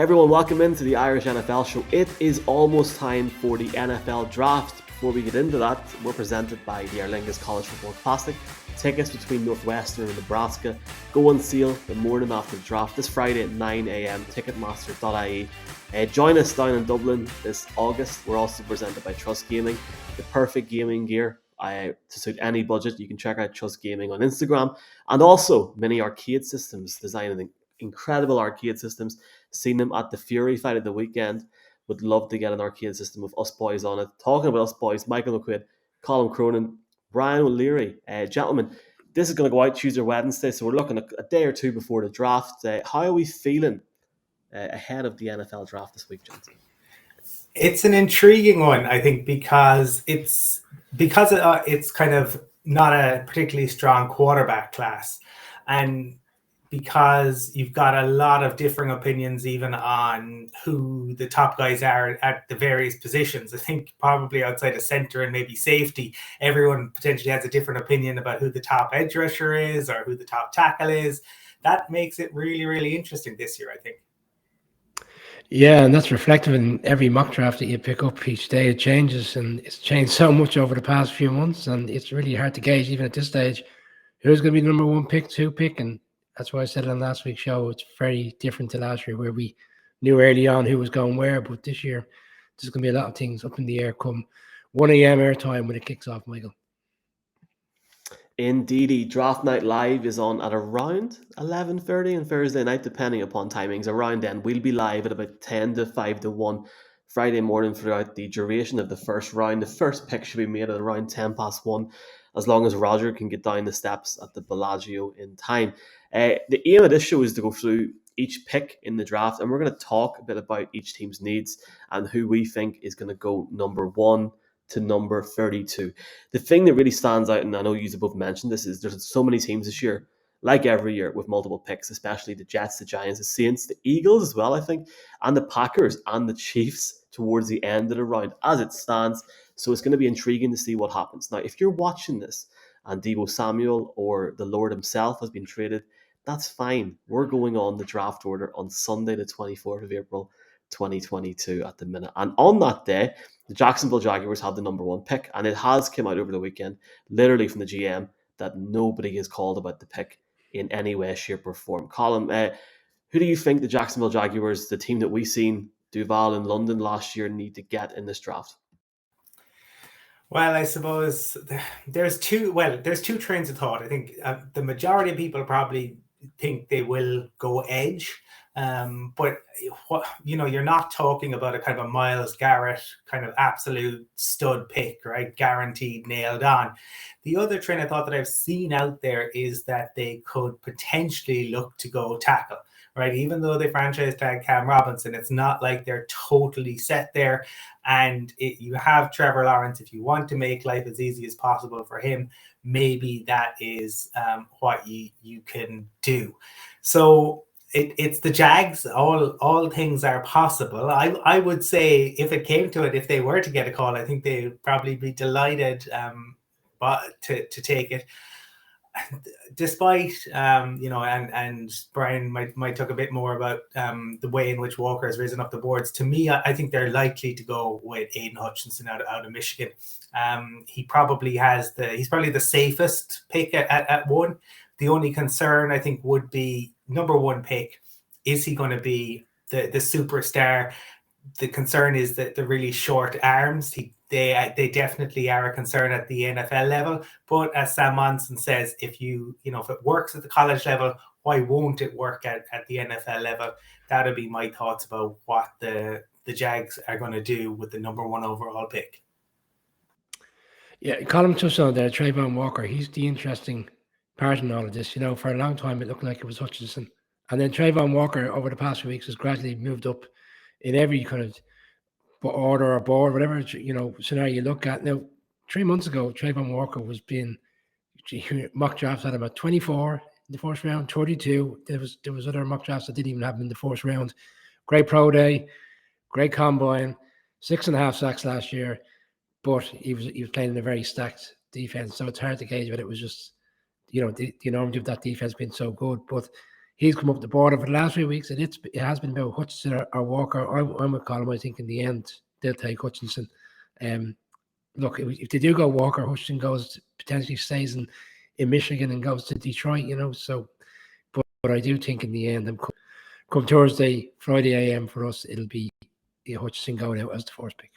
Hey everyone, welcome into the Irish NFL show. It is almost time for the NFL draft. Before we get into that, we're presented by the Aer Lingus College Football Classic. Tickets between Northwestern and Nebraska go on sale the morning after the draft this Friday at 9 a.m. Ticketmaster.ie. Join us down in Dublin this August. We're also presented by Trust Gaming, the perfect gaming gear to suit any budget. You can check out Trust Gaming on Instagram, and also many arcade systems, designing incredible arcade systems. Seen them at the Fury fight at the weekend. Would love to get an arcade system with us boys on it. Talking about us boys, Michael McQuaid, Colin Cronin, Brian O'Leary. Gentlemen, this is going to go out Tuesday or Wednesday, so we're looking at a day or two before the draft. How are we feeling ahead of the NFL draft this week, Johnson? It's an intriguing one, I think, because it's kind of not a particularly strong quarterback class, and because you've got a lot of differing opinions even on who the top guys are at the various positions. I think probably outside of center and maybe safety, everyone potentially has a different opinion about who the top edge rusher is or who the top tackle is. That makes it really, really interesting this year, I think. Yeah, and that's reflective in every mock draft that you pick up each day. It changes, and it's changed so much over the past few months, and it's really hard to gauge, even at this stage, who's going to be the number one pick, two pick, and that's why I said on last week's show, it's very different to last year where we knew early on who was going where, but this year there's going to be a lot of things up in the air come 1 a.m. airtime when it kicks off, Michael. Indeedy. Draft Night Live is on at around 11:30 on Thursday night, depending upon timings. Around then, we'll be live at about 10 to 5 to 1 Friday morning throughout the duration of the first round. The first pick should be made at around 10 past 1, as long as Roger can get down the steps at the Bellagio in time. The aim of this show is to go through each pick in the draft, and we're going to talk a bit about each team's needs and who we think is going to go number 1 to number 32. The thing that really stands out, and I know you both mentioned this, is there's so many teams this year, like every year, with multiple picks, especially the Jets, the Giants, the Saints, the Eagles as well, I think, and the Packers and the Chiefs towards the end of the round as it stands. So it's going to be intriguing to see what happens. Now, if you're watching this and Deebo Samuel or the Lord himself has been traded, that's fine. We're going on the draft order on Sunday, the 24th of April, 2022 at the minute. And on that day, the Jacksonville Jaguars have the number 1 pick, and it has come out over the weekend, literally from the GM, that nobody has called about the pick in any way, shape, or form. Colin, who do you think the Jacksonville Jaguars, the team that we seen Duval in London last year, need to get in this draft? Well, I suppose there's two trains of thought. I think the majority of people probably think they will go edge. But you're not talking about a kind of a Myles Garrett kind of absolute stud pick, right? Guaranteed, nailed on. The other train of thought that I've seen out there is that they could potentially look to go tackle, right? Even though they franchise tag Cam Robinson, it's not like they're totally set there. And you have Trevor Lawrence. If you want to make life as easy as possible for him, maybe that is what you can do. So it's the Jags. All things are possible. I would say if it came to it, if they were to get a call, I think they'd probably be delighted to take it. Despite and Brian might talk a bit more about the way in which Walker has risen up the boards. To me, I think they're likely to go with Aiden Hutchinson out of Michigan. He's probably the safest pick at 1. The only concern I think would be number 1 pick. Is he going to be the superstar? The concern is that the really short arms. They definitely are a concern at the NFL level. But as Sam Monson says, if it works at the college level, why won't it work at the NFL level? That would be my thoughts about what the Jags are going to do with the number 1 overall pick. Yeah, Colin touched on there, Trayvon Walker. He's the interesting part in all of this. For a long time, it looked like it was Hutchinson. And then Trayvon Walker, over the past few weeks, has gradually moved up in every kind of order or board, whatever, scenario you look at. Now, 3 months ago, Trayvon Walker was being mock drafts at about 24 in the first round, 32. There was other mock drafts that didn't even have him in the first round. Great pro day, great combine, 6.5 sacks last year, but he was playing in a very stacked defense. So it's hard to gauge, but it was just, the enormity of that defense being so good. But he's come up the board over the last few weeks, and it has been about Hutchinson or Walker. I'm with Colin. I think in the end they'll take Hutchinson. Look, if they do go Walker, Hutchinson potentially stays in Michigan and goes to Detroit. So, but I do think in the end, come Thursday, Friday AM for us, it'll be Hutchinson going out as the first pick.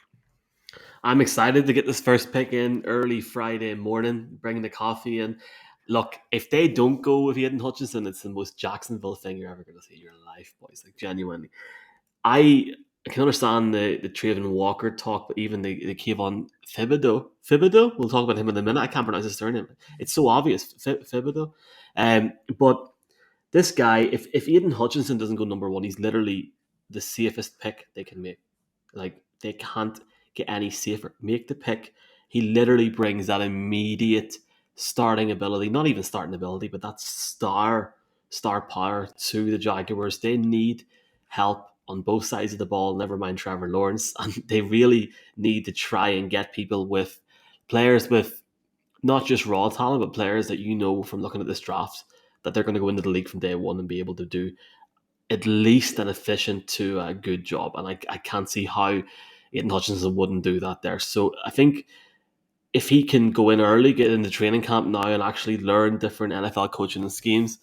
I'm excited to get this first pick in early Friday morning, bringing the coffee in. Look, if they don't go with Aiden Hutchinson, it's the most Jacksonville thing you're ever going to see in your life, boys. Like, genuinely. I can understand the Trayvon Walker talk, but even the Kayvon Thibodeau, we'll talk about him in a minute. I can't pronounce his surname. It's so obvious, Thibodeau. But this guy, if Aiden Hutchinson doesn't go number one, he's literally the safest pick they can make. Like, they can't get any safer. Make the pick. He literally brings that immediate starting ability, not even starting ability, but that star power to the Jaguars. They need help on both sides of the ball, never mind Trevor Lawrence, and they really need to try and get people with players with not just raw talent, but players that from looking at this draft that they're going to go into the league from day one and be able to do at least an efficient to a good job. And I can't see how Aiden Hutchinson wouldn't do that there. So I think if he can go in early, get into training camp now and actually learn different NFL coaching and schemes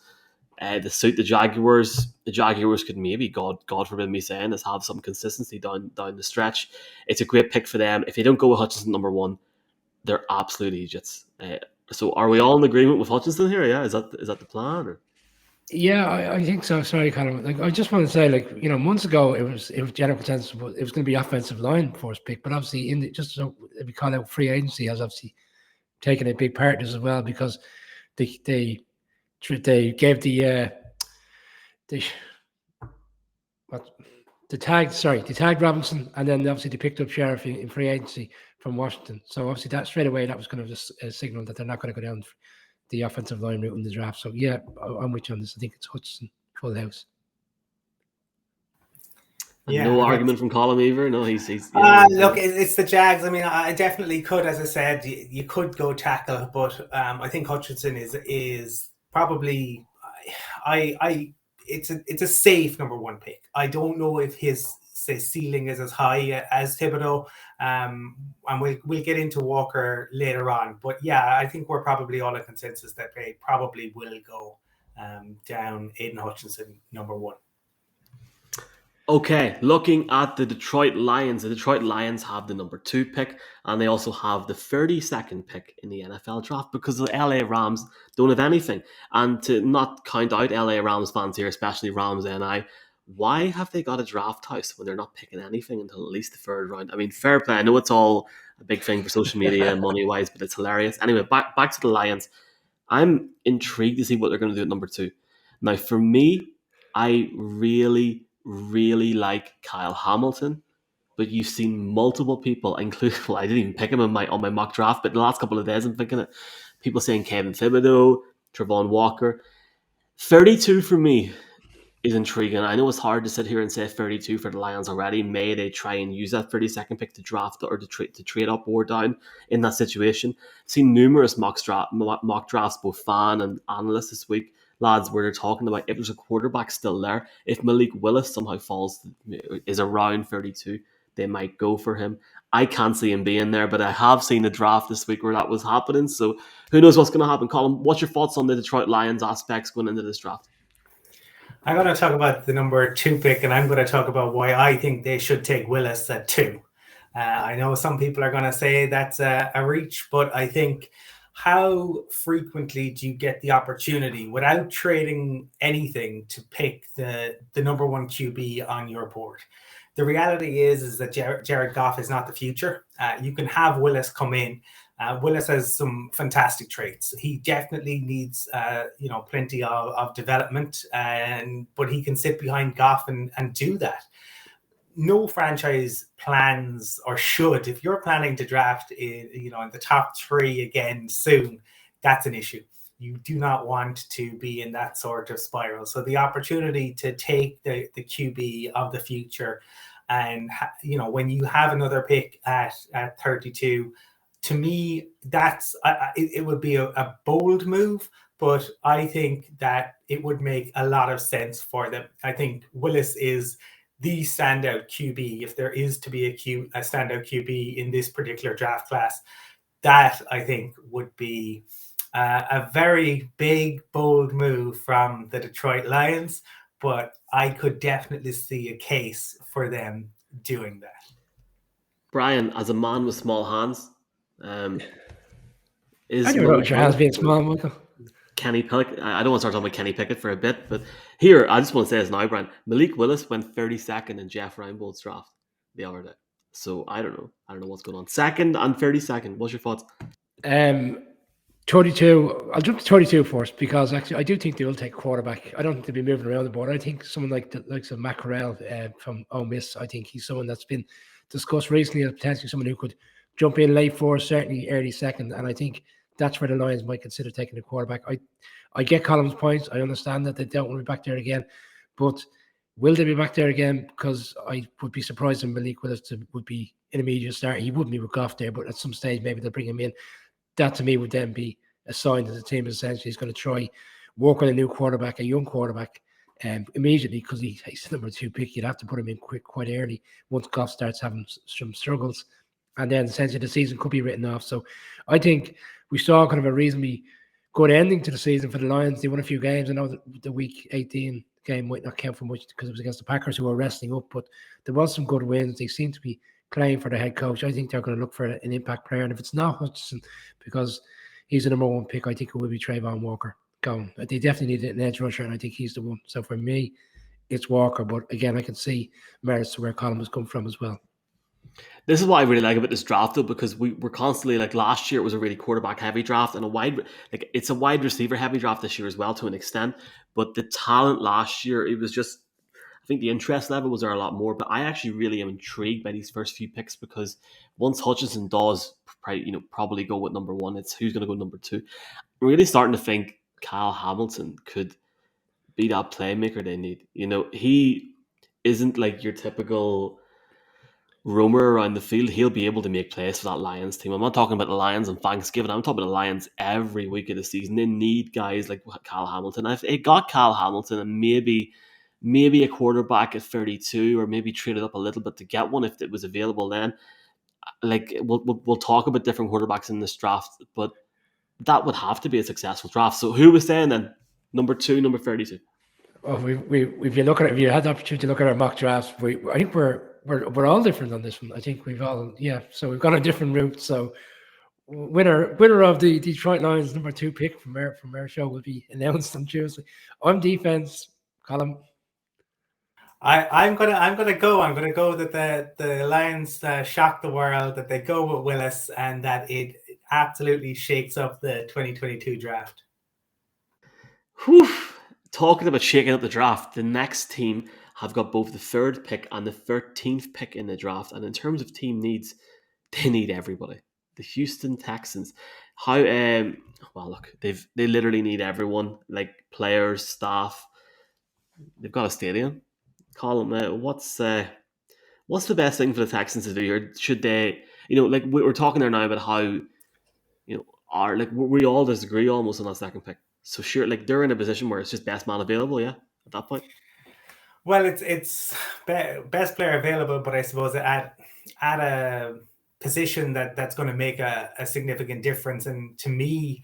to suit the Jaguars could maybe, God forbid me saying this, have some consistency down the stretch. It's a great pick for them. If they don't go with Hutchinson number one, they're absolute idiots. So are we all in agreement with Hutchinson here? Yeah, is that the plan? Or? Yeah, I think so. Sorry, Colin. Like, I just want to say, months ago, it was general consensus. It was going to be offensive line first pick, but obviously, just so we call out free agency has obviously taken a big part in this as well, because they gave they tagged Robinson, and then obviously they picked up Sheriff in free agency from Washington. So obviously that straight away, that was kind of just a signal that they're not going to go down the offensive line route in the draft. So yeah, I'm with you on this. I think it's Hutchinson, full house. No argument from Colin either. No, he's look, it's the Jags. I mean, I definitely could, as I said, you could go tackle, but I think Hutchinson is probably it's a safe number one pick. I don't know if his ceiling is as high as Thibodeau, and we'll get into Walker later on. But yeah, I think we're probably all in consensus that they probably will go down Aiden Hutchinson number one. Okay, looking at the Detroit Lions have the number 2 pick, and they also have the 32nd pick in the NFL draft, because the LA Rams don't have anything. And to not count out LA Rams fans here, especially Rams and I, why have they got a draft house when they're not picking anything until at least the 3rd round? I mean, fair play. I know it's all a big thing for social media and money-wise, but it's hilarious. Anyway, back to the Lions. I'm intrigued to see what they're going to do at number 2. Now, for me, I really like Kyle Hamilton, but you've seen multiple people, including, well, I didn't even pick him on my mock draft, but the last couple of days I'm thinking it. People saying Kevin Thibodeau, Trayvon Walker. 32 for me is intriguing. I know it's hard to sit here and say 32 for the Lions already. May they try and use that 32nd pick to draft or to trade up or down in that situation? I've seen numerous mock drafts, both fan and analysts this week, lads, where they're talking about if there's a quarterback still there, if Malik Willis somehow is around 32, they might go for him. I can't see him being there, but I have seen a draft this week where that was happening. So who knows what's going to happen? Colin, what's your thoughts on the Detroit Lions aspects going into this draft? I'm going to talk about the number 2 pick, and I'm going to talk about why I think they should take Willis at 2. I know some people are going to say that's a reach, but I think how frequently do you get the opportunity without trading anything to pick the number 1 QB on your board? The reality is that Jared Goff is not the future. You can have Willis come in. Willis has some fantastic traits. He definitely needs, plenty of development, but he can sit behind Goff and do that. No franchise plans or should. If you're planning to draft in the top 3 again soon, that's an issue. You do not want to be in that sort of spiral. So the opportunity to take the QB of the future, and when you have another pick at 32. To me, it would be a bold move, but I think that it would make a lot of sense for them. I think Willis is the standout QB. If there is to be a standout QB in this particular draft class, that I think would be a very big, bold move from the Detroit Lions, but I could definitely see a case for them doing that. Brian, as a man with small hands, is I don't know if your hands being small, Michael. Kenny Pickett. I don't want to start talking about Kenny Pickett for a bit, but here I just want to say this now, Brian. Malik Willis went 32nd in Jeff Reinbold's draft the other day. So I don't know what's going on. 2nd and 32nd. What's your thoughts? 32. I'll jump to 32 first because actually I do think they will take quarterback. I don't think they'll be moving around the board. I think someone like the likes of Matt Corral from Ole Miss. I think he's someone that's been discussed recently as potentially someone who could jump in late fourth, certainly early second, and I think that's where the Lions might consider taking the quarterback. I get Colum's points. I understand that they don't want to be back there again, but will they be back there again? Because I would be surprised if Malik Willis would be an immediate start. He wouldn't be with Goff there, but at some stage maybe they'll bring him in. That to me would then be a sign that the team essentially is going to try work on a new quarterback, a young quarterback, immediately because he's the number 2 pick. You'd have to put him in quite early once Goff starts having some struggles, and then essentially the season could be written off. So I think we saw kind of a reasonably good ending to the season for the Lions. They won a few games. I know the Week 18 game might not count for much because it was against the Packers who were resting up, but there was some good wins. They seem to be playing for the head coach. I think they're going to look for an impact player, and if it's not Hutchinson because he's the number 1 pick, I think it will be Trayvon Walker going. They definitely need an edge rusher, and I think he's the one. So for me, it's Walker. But again, I can see merits to where Colin has come from as well. This is what I really like about this draft, though, because we're constantly like last year it was a really quarterback heavy draft and it's a wide receiver heavy draft this year as well to an extent. But the talent last year, it was just, I think the interest level was there a lot more. But I actually really am intrigued by these first few picks because once Hutchinson does probably go with number 1, it's who's going to go number 2. I'm really starting to think Kyle Hamilton could be that playmaker they need. He isn't like your typical roamer around the field. He'll be able to make plays for that Lions team. I'm not talking about the Lions on Thanksgiving. I'm talking about the Lions every week of the season. They need guys like Kyle Hamilton. If they got Kyle Hamilton and maybe a quarterback at 32, or maybe traded up a little bit to get one if it was available, then like we'll talk about different quarterbacks in this draft, but that would have to be a successful draft. So who was saying then number 2, number 32? Well, if you look at it, if you had the opportunity to look at our mock drafts, I think we're all different on this one. I think we've all so we've got a different route. So winner of the Detroit Lions number 2 pick from our show will be announced on Tuesday. On defense, Colin. I'm gonna go that the Lions shock the world, that they go with Willis, and that it absolutely shakes up the 2022 draft. Whew. Talking about shaking up the draft, the next team have got both the 3rd pick and the 13th pick in the draft. And in terms of team needs, they need everybody. The Houston Texans. They literally need everyone, like players, staff. They've got a stadium. Colin, what's the best thing for the Texans to do here? Should they, like we're talking there now about how, we all disagree almost on that 2nd pick. So sure, like they're in a position where it's just best man available, yeah, at that point. Well, it's best player available, but I suppose at a position that's going to make a significant difference. And to me,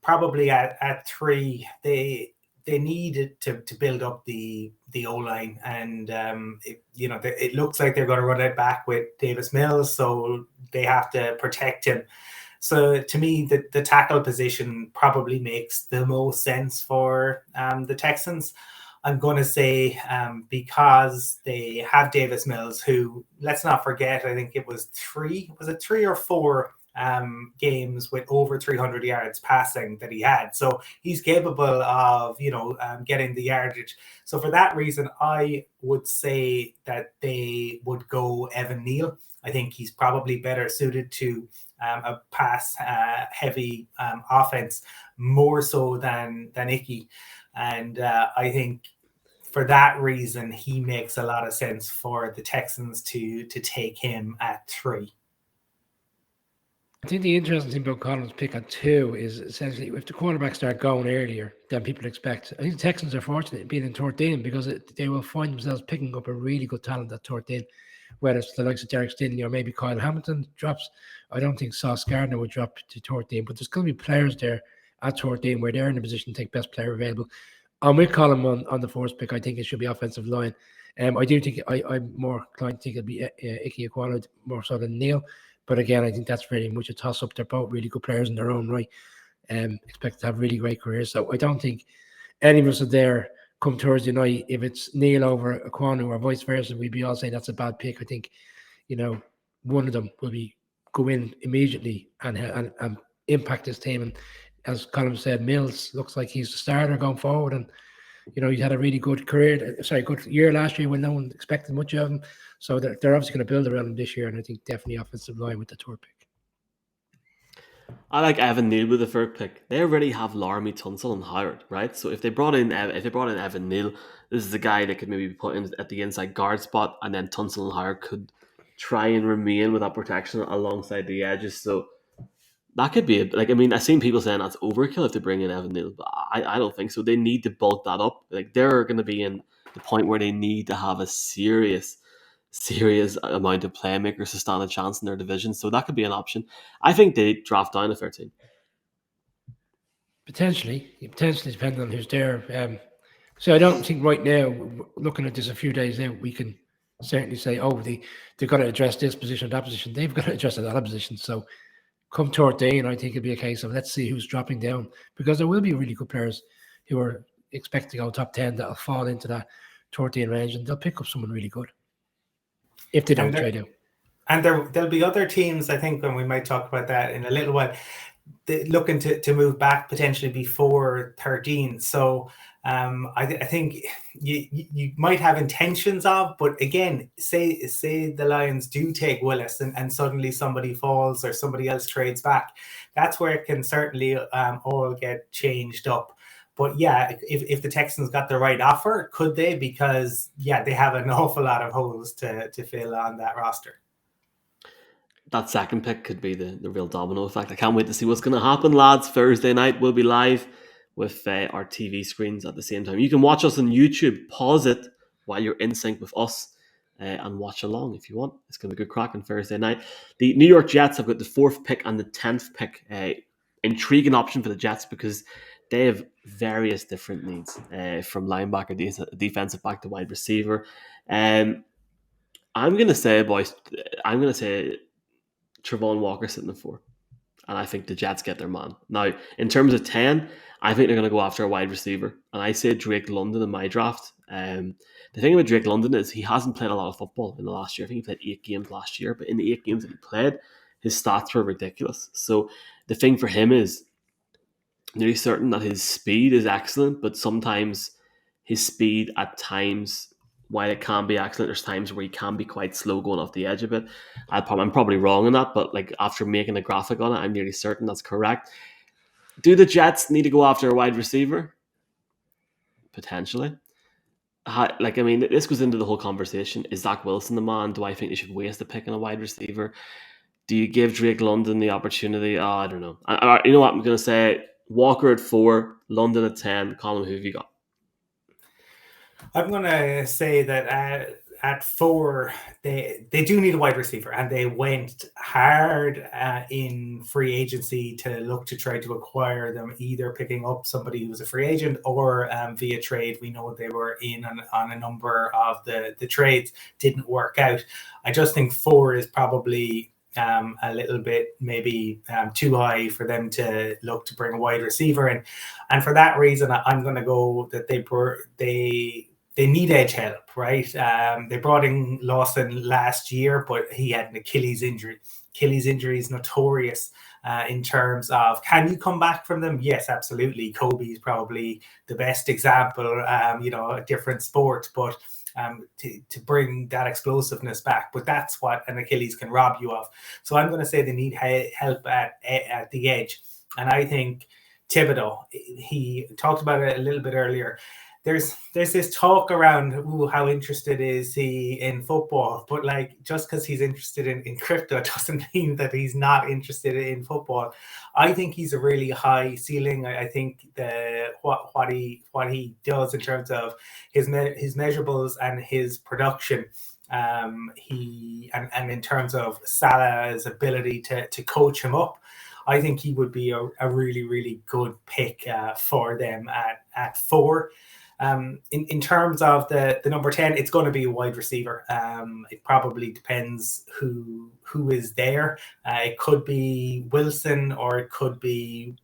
probably at 3, they need to build up the O-line, and it looks like they're going to run it back with Davis Mills, so they have to protect him. So to me, the tackle position probably makes the most sense for the Texans. I'm going to say because they have Davis Mills, who, let's not forget, I think it was 3 or 4 games with over 300 yards passing that he had. So he's capable of, getting the yardage. So for that reason, I would say that they would go Evan Neal. I think he's probably better suited to a pass heavy offense more so than Icky. And I think for that reason, he makes a lot of sense for the Texans to take him at 3. I think the interesting thing about Collins' pick at 2 is essentially if the quarterbacks start going earlier than people expect. I think the Texans are fortunate being in 13 because they will find themselves picking up a really good talent at 13, whether it's the likes of Derek Stingley or maybe Kyle Hamilton drops. I don't think Sauce Gardner would drop to 13, but there's going to be players there at 13 where they're in a position to take best player available. I'm with Colin on the first pick. I think it should be offensive line. I do think I'm more inclined to think it'll be Ike Ekwonu more so than Neil. But again, I think that's very much a toss-up. They're both really good players in their own right. Expect to have really great careers. So I don't think any of us are there come Thursday night. If it's Neil over Ekwonu or vice versa, we'd be all saying that's a bad pick. I think, one of them will go in immediately and impact his team. And as Colin said, Mills looks like he's the starter going forward. And he had a really good good year last year when no one expected much of him. So they're obviously going to build around him this year, and I think definitely offensive line with the third pick. I like Evan Neal with the third pick. They already have Laramie Tunsil and Howard, right? So if they brought in Evan Neal, this is the guy that could maybe be put in at the inside guard spot, and then Tunsil and Howard could try and remain with that protection alongside the edges. So that could be I've seen people saying that's overkill if they bring in Evan Neal, but I don't think so. They need to bulk that up. Like they're going to be in the point where they need to have a serious amount of playmakers to stand a chance in their division. So that could be an option. I think they draft down to 13. Potentially depending on who's there. So I don't think right now, looking at this a few days out, we can certainly say, they've got to address this position, that position. They've got to address that other position. So come 13, I think it'll be a case of let's see who's dropping down, because there will be really good players who are expected to go top 10 that'll fall into that 13 range, and they'll pick up someone really good if they don't trade out. And there'll be other teams, I think, and we might talk about that in a little while, looking to move back potentially before 13. So I think you might have intentions of, but again, say the Lions do take Willis and suddenly somebody falls or somebody else trades back. That's where it can certainly all get changed up. But yeah, if the Texans got the right offer, could they? Because they have an awful lot of holes to fill on that roster. That second pick could be the real domino effect. I can't wait to see what's going to happen, lads. Thursday night we'll be live with our TV screens at the same time. You can watch us on YouTube. Pause it while you're in sync with us and watch along if you want. It's going to be good crack on Thursday night. The New York Jets have got the 4th pick and the 10th pick. Intriguing option for the Jets because they have various different needs from linebacker, defensive back to wide receiver. I'm going to say, boys, Trayvon Walker sitting at 4. And I think the Jets get their man. Now, in terms of 10, I think they're going to go after a wide receiver. And I say Drake London in my draft. The thing about Drake London is he hasn't played a lot of football in the last year. I think he played 8 games last year. But in the 8 games that he played, his stats were ridiculous. So the thing for him is nearly certain that his speed is excellent. But sometimes his speed at times, while it can be excellent, there's times where he can be quite slow going off the edge a bit. I'm probably wrong on that, but after making a graphic on it, I'm nearly certain that's correct. Do the Jets need to go after a wide receiver? Potentially. This goes into the whole conversation. Is Zach Wilson the man? Do I think they should waste a pick on a wide receiver? Do you give Drake London the opportunity? I don't know. You know what? I'm going to say Walker at 4, London at 10. Colin, who have you got? I'm going to say that at 4, they do need a wide receiver, and they went hard in free agency to look to try to acquire them, either picking up somebody who's a free agent or via trade. We know they were in on a number of the trades, didn't work out. I just think 4 is probably a little bit maybe too high for them to look to bring a wide receiver in. And for that reason, I'm going to go that they need edge help, right? They brought in Lawson last year, but he had an Achilles injury. Achilles injury is notorious in terms of, can you come back from them? Yes, absolutely. Kobe is probably the best example, a different sport, but to bring that explosiveness back. But that's what an Achilles can rob you of. So I'm going to say they need help at the edge. And I think Thibodeau, he talked about it a little bit earlier, there's this talk around how interested is he in football, but like just because he's interested in crypto doesn't mean that he's not interested in football. I think he's a really high ceiling. I think what he does in terms of his measurables and his production. And in terms of Salah's ability to coach him up, I think he would be a really, really good pick for them at 4. In terms of the number 10, it's going to be a wide receiver. It probably depends who is there. It could be Wilson or it could be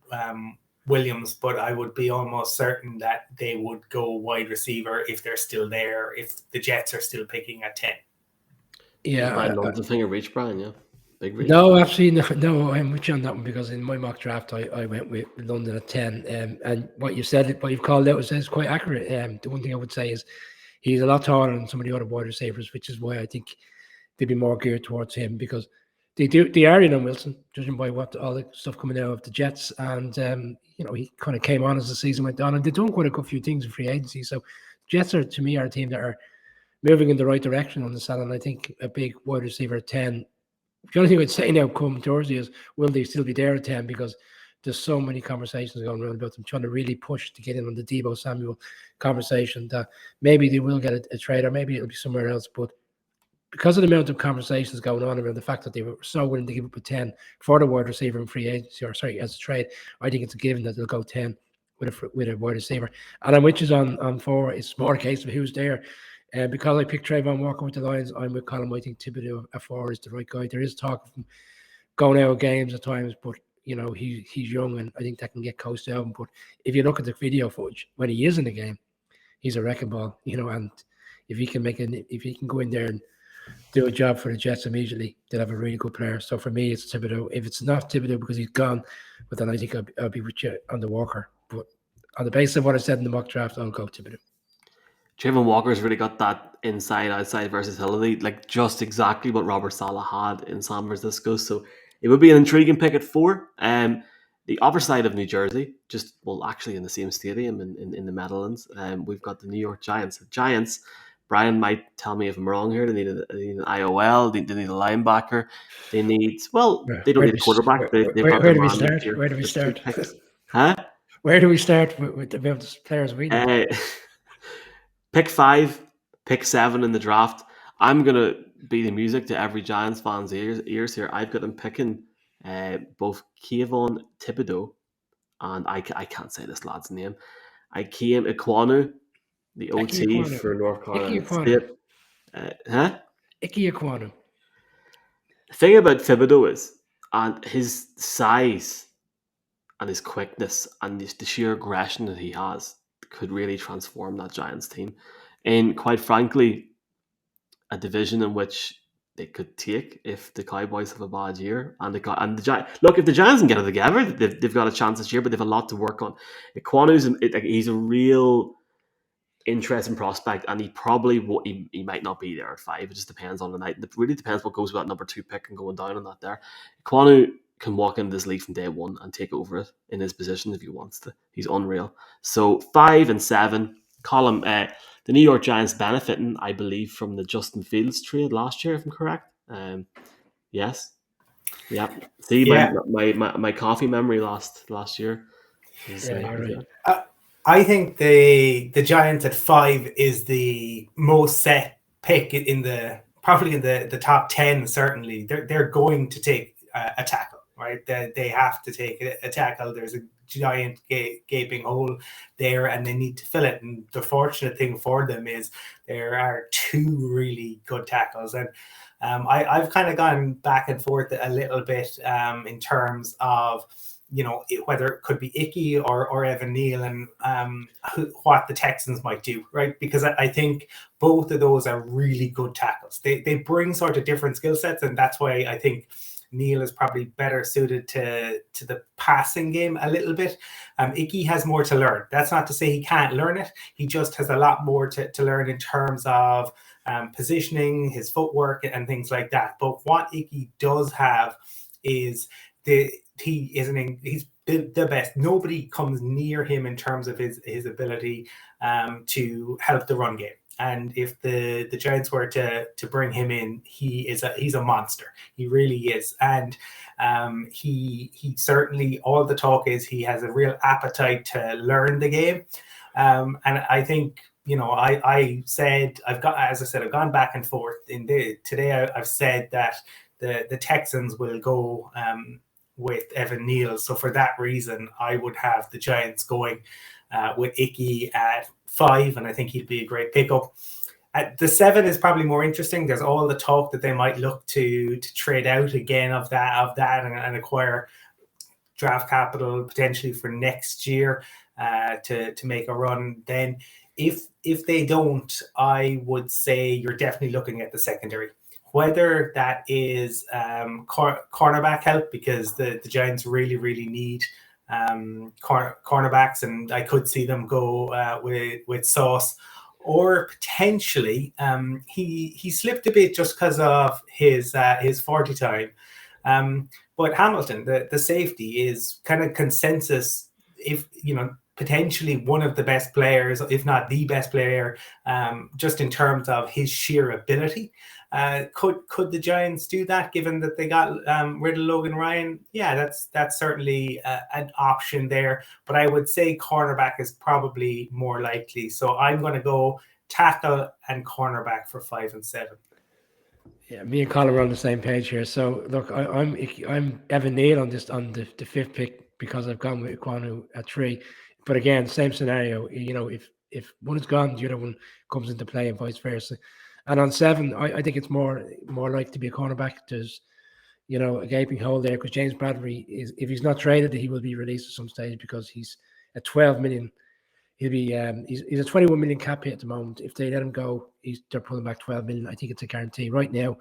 Williams, but I would be almost certain that they would go wide receiver if they're still there, if the Jets are still picking at 10. Yeah. London finger reach, Brian, yeah. Big reach. No, actually, no, I'm with you on that one because in my mock draft, I went with London at 10. And what you said, what you've called out is quite accurate. The one thing I would say is he's a lot taller than some of the other wide receivers, which is why I think they'd be more geared towards him because they are in on Wilson, judging by what all the stuff coming out of the Jets. And, he kind of came on as the season went on and they're doing quite a few things in free agency. So Jets are, to me, are a team that are moving in the right direction on the side. And I think a big wide receiver at 10. The only thing I'd say now come Thursday is will they still be there at 10 because there's so many conversations going around about them trying to really push to get in on the Deebo Samuel conversation that maybe they will get a trade or maybe it'll be somewhere else. But because of the amount of conversations going on around the fact that they were so willing to give up a 10 for the wide receiver in free agency as a trade, I think it's a given that they'll go 10 with a wide receiver. And I'm with you on 4. It's more a case of who's there. And because I picked Trayvon Walker with the Lions, I'm with Colin. I think Thibodeau at 4 is the right guy. There is talk of him going out of games at times, but he's young and I think that can get coached out. But if you look at the video footage when he is in the game, he's a wrecking ball. And if he can go in there and do a job for the Jets immediately, they'll have a really good player. So for me, it's Thibodeau. If it's not Thibodeau because he's gone, but then I think I'll be with you on the Walker. But on the basis of what I said in the mock draft, I'll go Thibodeau. Trayvon Walker's really got that inside-outside versatility, like just exactly what Robert Saleh had in San Francisco. So it would be an intriguing pick at 4. The other side of New Jersey, actually in the same stadium in the Meadowlands, we've got the New York Giants. The Giants, Brian might tell me if I'm wrong here, they need an IOL, they need a linebacker, they don't need a quarterback. Where do we start? Where do we start? Huh? Where do we start with the players we need? Pick 5, pick 7 in the draft. I'm going to be the music to every Giants fan's ears here. I've got them picking both Kayvon Thibodeau and I can't say this lad's name. Ike Ekwonu, the OT for North Carolina State. Ike Ekwonu. The thing about Thibodeau is, and his size and his quickness and the sheer aggression that he has could really transform that Giants team. And quite frankly, a division in which they could take if the Cowboys have a bad year. Look, if the Giants can get it together, they've got a chance this year, but they've a lot to work on. He's a real interesting prospect, and he might not be there at 5. It just depends on the night. It really depends what goes with that number 2 pick and going down on that there. Ekwonu can walk into this league from day 1 and take over it in his position if he wants to. He's unreal. So 5 and 7, Colin, the New York Giants benefiting, I believe, from the Justin Fields trade last year, if I'm correct. Yes. Yeah. See, yeah. My coffee memory last year. You're right. I think the Giants at 5 is the most set pick probably in the top 10. Certainly, they're going to take a tackle, right? They have to take a tackle. There's a giant gaping hole there, and they need to fill it. And the fortunate thing for them is there are 2 really good tackles, and I've kind of gone back and forth a little bit in terms of whether it could be Icky or Evan Neal and what the Texans might do, right? Because I think both of those are really good tackles. They bring sort of different skill sets, and that's why I think Neal is probably better suited to the passing game a little bit. Icky has more to learn. That's not to say he can't learn it. He just has a lot more to learn in terms of positioning, his footwork, and things like that. But what Icky does have is he's the best. Nobody comes near him in terms of his ability to help the run game. And if the Giants were to bring him in, he's a monster. He really is. And he certainly, all the talk is he has a real appetite to learn the game. And I think, I've gone back and forth. Today I've said that the Texans will go with Evan Neal. So for that reason, I would have the Giants going with Icky at 5, and I think he'd be a great pickup. At the 7 is probably more interesting. There's all the talk that they might look to trade out again of that and acquire draft capital potentially for next year to make a run. Then if they don't, I would say you're definitely looking at the secondary. Whether that is cornerback help, because the Giants really, really need cornerbacks, and I could see them go with Sauce, or potentially he slipped a bit just because of his 40 time. But Hamilton, the safety, is kind of consensus. If potentially one of the best players, if not the best player, just in terms of his sheer ability. Could the Giants do that, given that they got rid of Logan Ryan? Yeah, that's certainly an option there. But I would say cornerback is probably more likely. So I'm going to go tackle and cornerback for 5 and 7. Yeah, me and Colin are on the same page here. So look, I'm Evan Neal on the 5th pick because I've gone with Kwanu at 3. But again, same scenario. If one is gone, the other one comes into play, and vice versa. And on 7, I think it's more likely to be a cornerback. There's, a gaping hole there because James Bradbury if he's not traded, he will be released at some stage because he's at 12 million. He'll be he's a 21 million cap hit at the moment. If they let him go, they're pulling back 12 million. I think it's a guarantee right now.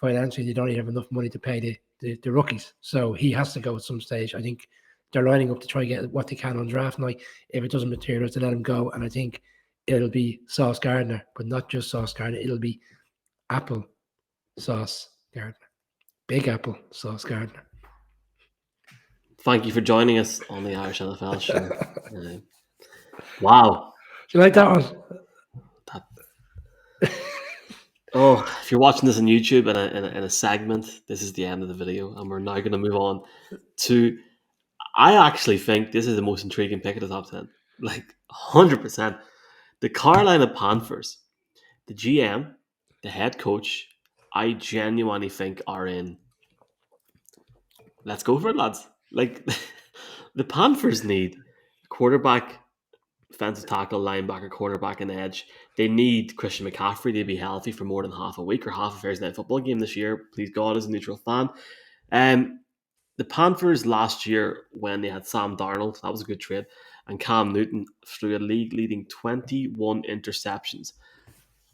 Financially, they don't even have enough money to pay the rookies, so he has to go at some stage. I think they're lining up to try and get what they can on draft night. If it doesn't materialize, to let him go, and I think it'll be Sauce Gardner, but not just Sauce Gardner. It'll be Apple Sauce Gardner. Big Apple Sauce Gardner. Thank you for joining us on the Irish NFL show. Wow. Do you like that one? If you're watching this on YouTube in a segment, this is the end of the video, and we're now going to move on to. I actually think this is the most intriguing pick of the top 10. Like 100%. The Carolina Panthers, the GM, the head coach, I genuinely think are in. Let's go for it, lads. Like the Panthers need quarterback, defensive tackle, linebacker, quarterback, and edge. They need Christian McCaffrey to be healthy for more than half a week or half a Thursday night football game this year. Please God, as a neutral fan. The Panthers last year, when they had Sam Darnold, that was a good trade, and Cam Newton threw a league-leading 21 interceptions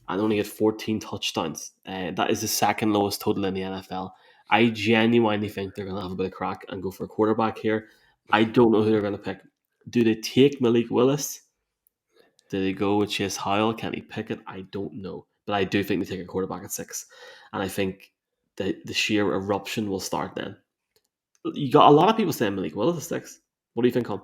and only had 14 touchdowns. That is the second lowest total in the NFL. I genuinely think they're going to have a bit of crack and go for a quarterback here. I don't know who they're going to pick. Do they take Malik Willis? Do they go with Chase Howell? Can he pick it? I don't know. But I do think they take a quarterback at 6. And I think the sheer eruption will start then. You got a lot of people saying Malik Willis at 6. What do you think, Con?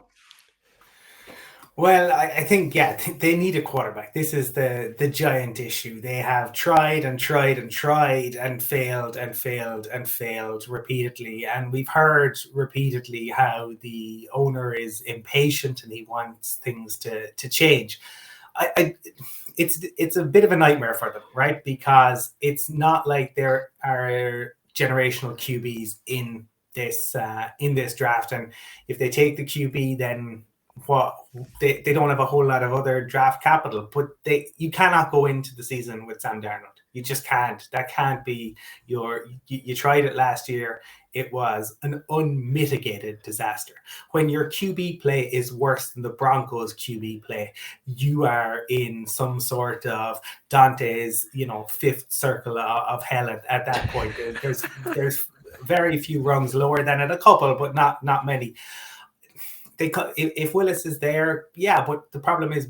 Well, I think, they need a quarterback. This is the giant issue. They have tried and tried and tried and failed and failed and failed repeatedly. And we've heard repeatedly how the owner is impatient and he wants things to change. It's a bit of a nightmare for them, right? Because it's not like there are generational QBs in this draft, and if they take the QB, then they don't have a whole lot of other draft capital. But you cannot go into the season with Sam Darnold. You just can't. That can't be you tried it last year. It was an unmitigated disaster. When your QB play is worse than the Broncos QB play, you are in some sort of Dante's, fifth circle of hell at that point. There's very few rungs lower than it, a couple, but not many. If Willis is there, yeah, but the problem is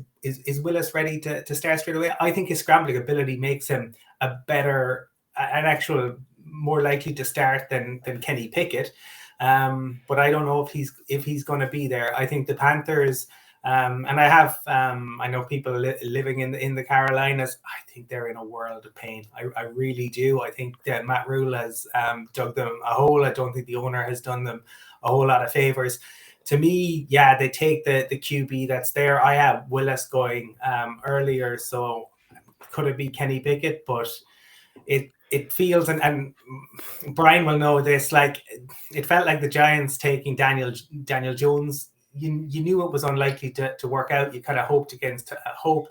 Willis ready to start straight away? I think his scrambling ability makes him an actual more likely to start than Kenny Pickett. But I don't know if he's going to be there. I think the Panthers, and I know people living in the Carolinas, I think they're in a world of pain. I really do. I think that Matt Rule has dug them a hole. I don't think the owner has done them a whole lot of favors. To me, yeah, they take the QB that's there. I have Willis going earlier, so could it be Kenny Pickett? But it feels, and Brian will know this, like it felt like the Giants taking Daniel Jones. You knew it was unlikely to work out. You kind of hoped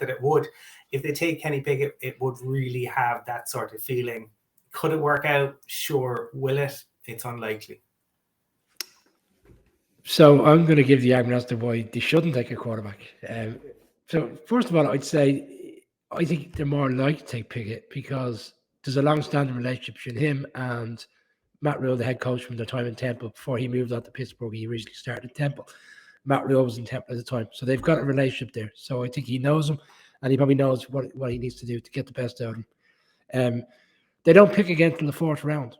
that it would. If they take Kenny Pickett, it would really have that sort of feeling. Could it work out? Sure. Will it? It's unlikely. So I'm going to give the argument as to why they shouldn't take a quarterback. So first of all, I'd say I think they're more likely to take Pickett because there's a long-standing relationship between him and Matt Rule, the head coach from their time in Temple. Before he moved on to Pittsburgh, he originally started in Temple. Matt Rule was in Temple at the time. So they've got a relationship there. So I think he knows him, and he probably knows what he needs to do to get the best out of him. They don't pick again till the fourth round.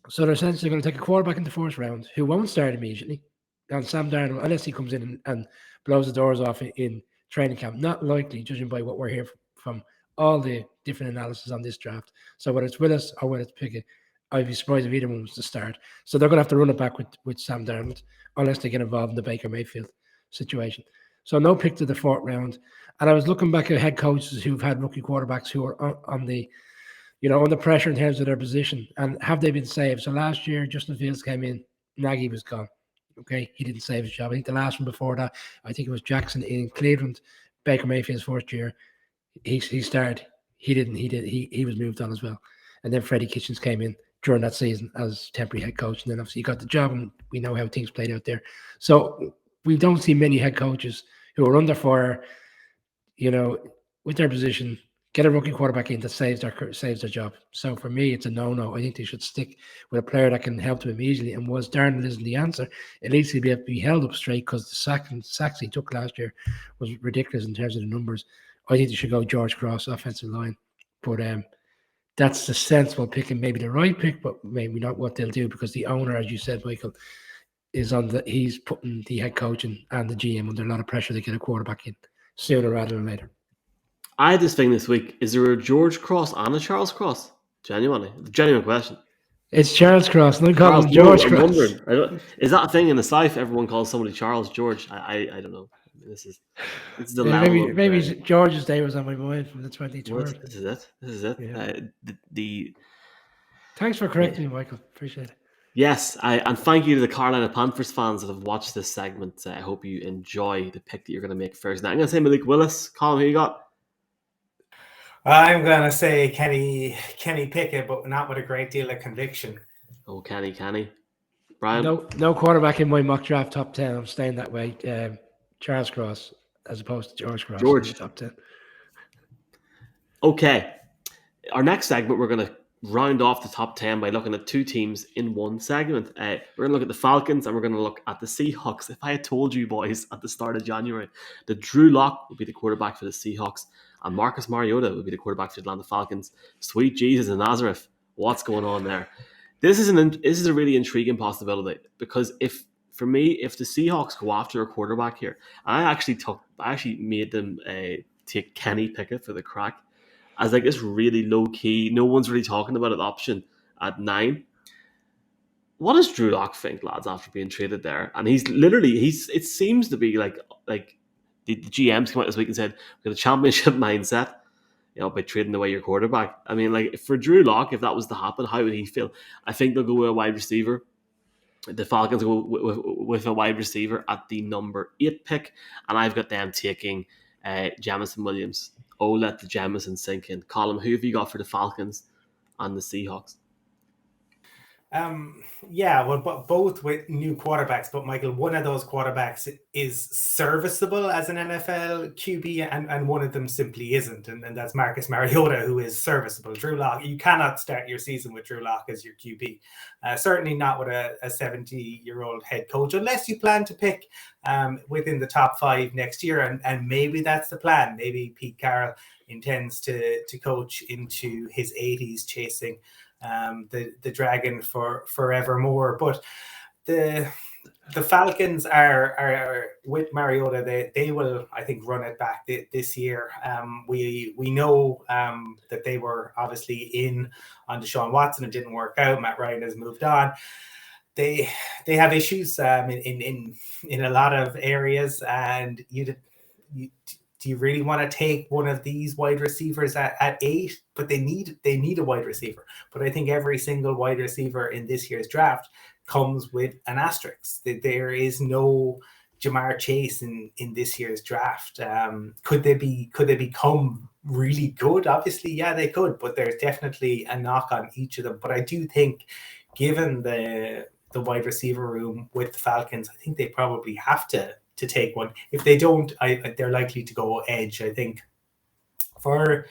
So they're essentially going to take a quarterback in the first round who won't start immediately. And Sam Darnold, unless he comes in and blows the doors off in training camp, not likely, judging by what we're hearing from all the different analysis on this draft. So whether it's Willis or whether it's Pickett, I'd be surprised if either one was to start. So they're going to have to run it back with Sam Darnold unless they get involved in the Baker Mayfield situation. So no pick to the fourth round. And I was looking back at head coaches who've had rookie quarterbacks who are on the under pressure in terms of their position, and have they been saved? So last year, Justin Fields came in, Nagy was gone. Okay, he didn't save his job. I think the last one before that, I think it was Jackson in Cleveland, Baker Mayfield's first year. He started. He didn't. He was moved on as well. And then Freddie Kitchens came in during that season as temporary head coach, and then obviously he got the job, and we know how things played out there. So we don't see many head coaches who are under fire, with their position, get a rookie quarterback in that saves their job. So for me, it's a no-no. I think they should stick with a player that can help them immediately. And was Darnold isn't the answer, at least he'll be able to be held up straight because the sacks he took last year was ridiculous in terms of the numbers. I think they should go George Cross, offensive line. But that's the sensible pick and maybe the right pick, but maybe not what they'll do because the owner, as you said, Michael, he's putting the head coach and the GM under a lot of pressure to get a quarterback in sooner rather than later. I had this thing this week. Is there a George Cross and a Charles Cross? Genuine question. It's Charles Cross. Don't call him George Cross. Is that a thing in the South? Everyone calls somebody Charles George. I don't know. This is the level. Maybe George's day was on my mind from the 23rd. This is it. Yeah. Thanks for correcting me, Michael. Appreciate it. Yes, and thank you to the Carolina Panthers fans that have watched this segment. I hope you enjoy the pick that you're going to make first. Now I'm going to say Malik Willis. Colin, who you got? I'm going to say Kenny Pickett, but not with a great deal of conviction. Oh, Kenny. Brian? No quarterback in my mock draft top 10. I'm staying that way. Charles Cross as opposed to George Cross. George. Top 10. Okay. Our next segment, we're going to round off the top 10 by looking at two teams in one segment. We're going to look at the Falcons and we're going to look at the Seahawks. If I had told you boys at the start of January that Drew Lock would be the quarterback for the Seahawks and Marcus Mariota would be the quarterback for the Atlanta Falcons, sweet Jesus of Nazareth, what's going on there? This is a really intriguing possibility because if the Seahawks go after a quarterback here, and I actually made them take Kenny Pickett for the crack as like this really low key, no one's really talking about it option at 9. What does Drew Lock think, lads, after being traded there? And it seems to be like the GMs came out this week and said we've got a championship mindset, by trading away your quarterback. I mean, like for Drew Lock, if that was to happen, how would he feel? I think they'll go with a wide receiver. The Falcons go with a wide receiver at the number 8 pick, and I've got them taking Jamison Williams. Oh, let the Jamison sink in. Colin, who have you got for the Falcons and the Seahawks? Both with new quarterbacks, but Michael, one of those quarterbacks is serviceable as an NFL QB and one of them simply isn't, and that's Marcus Mariota, who is serviceable. Drew Lock, you cannot start your season with Drew Lock as your QB, certainly not with a 70-year-old head coach, unless you plan to pick within the top 5 next year, and maybe that's the plan. Maybe Pete Carroll intends to coach into his 80s, chasing the dragon for forevermore. But the Falcons are with Mariota. They will, I think, run it back this year. We know that they were obviously in on Deshaun Watson. It didn't work out. Matt Ryan has moved on. They have issues in a lot of areas, and do you really want to take one of these wide receivers at 8? But they need a wide receiver. But I think every single wide receiver in this year's draft comes with an asterisk. There is no Jamar Chase in this year's draft. Could they become really good? Obviously, yeah, they could. But there's definitely a knock on each of them. But I do think, given the wide receiver room with the Falcons, I think they probably have to take one. If they don't, they're likely to go edge, I think. For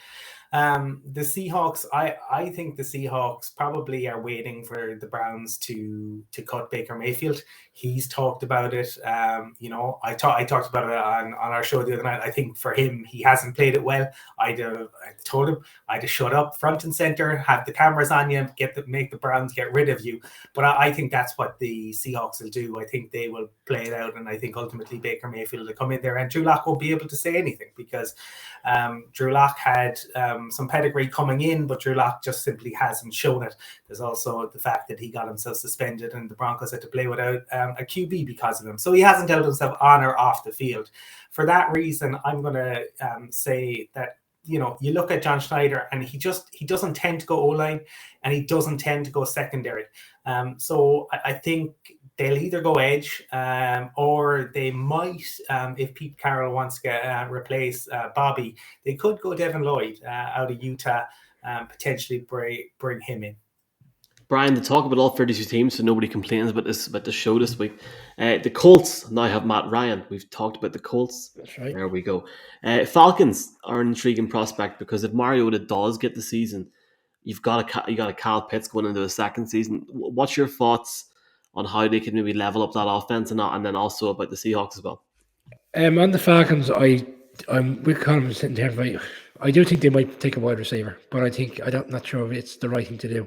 the Seahawks, I think the Seahawks probably are waiting for the Browns to cut Baker Mayfield. He's talked about it. I talked about it on our show the other night. I think for him, he hasn't played it well. I told him I'd have shut up front and center, have the cameras on you, make the Browns get rid of you. But I think that's what the Seahawks will do. I think they will play it out, and I think ultimately Baker Mayfield will come in there, and Drew Lock won't be able to say anything because Drew Lock had some pedigree coming in, but Drew Lock just simply hasn't shown it. There's also the fact that he got himself suspended, and the Broncos had to play without a QB because of him. So he hasn't held himself on or off the field. For that reason, I'm going to say that, you look at John Schneider, and he doesn't tend to go O-line, and he doesn't tend to go secondary. So I think they'll either go edge, or they might, if Pete Carroll wants to replace Bobby, they could go Devin Lloyd out of Utah, potentially bring him in. Brian, to talk about all 32 teams, so nobody complains about the show this week. The Colts now have Matt Ryan. We've talked about the Colts. That's right. There we go. Falcons are an intriguing prospect because if Mariota does get the season, you got a Kyle Pitts going into the second season. What's your thoughts on how they can maybe level up that offense and then also about the Seahawks as well? On the Falcons, I'm with Colin sitting there. I do think they might take a wide receiver, but I'm not sure if it's the right thing to do.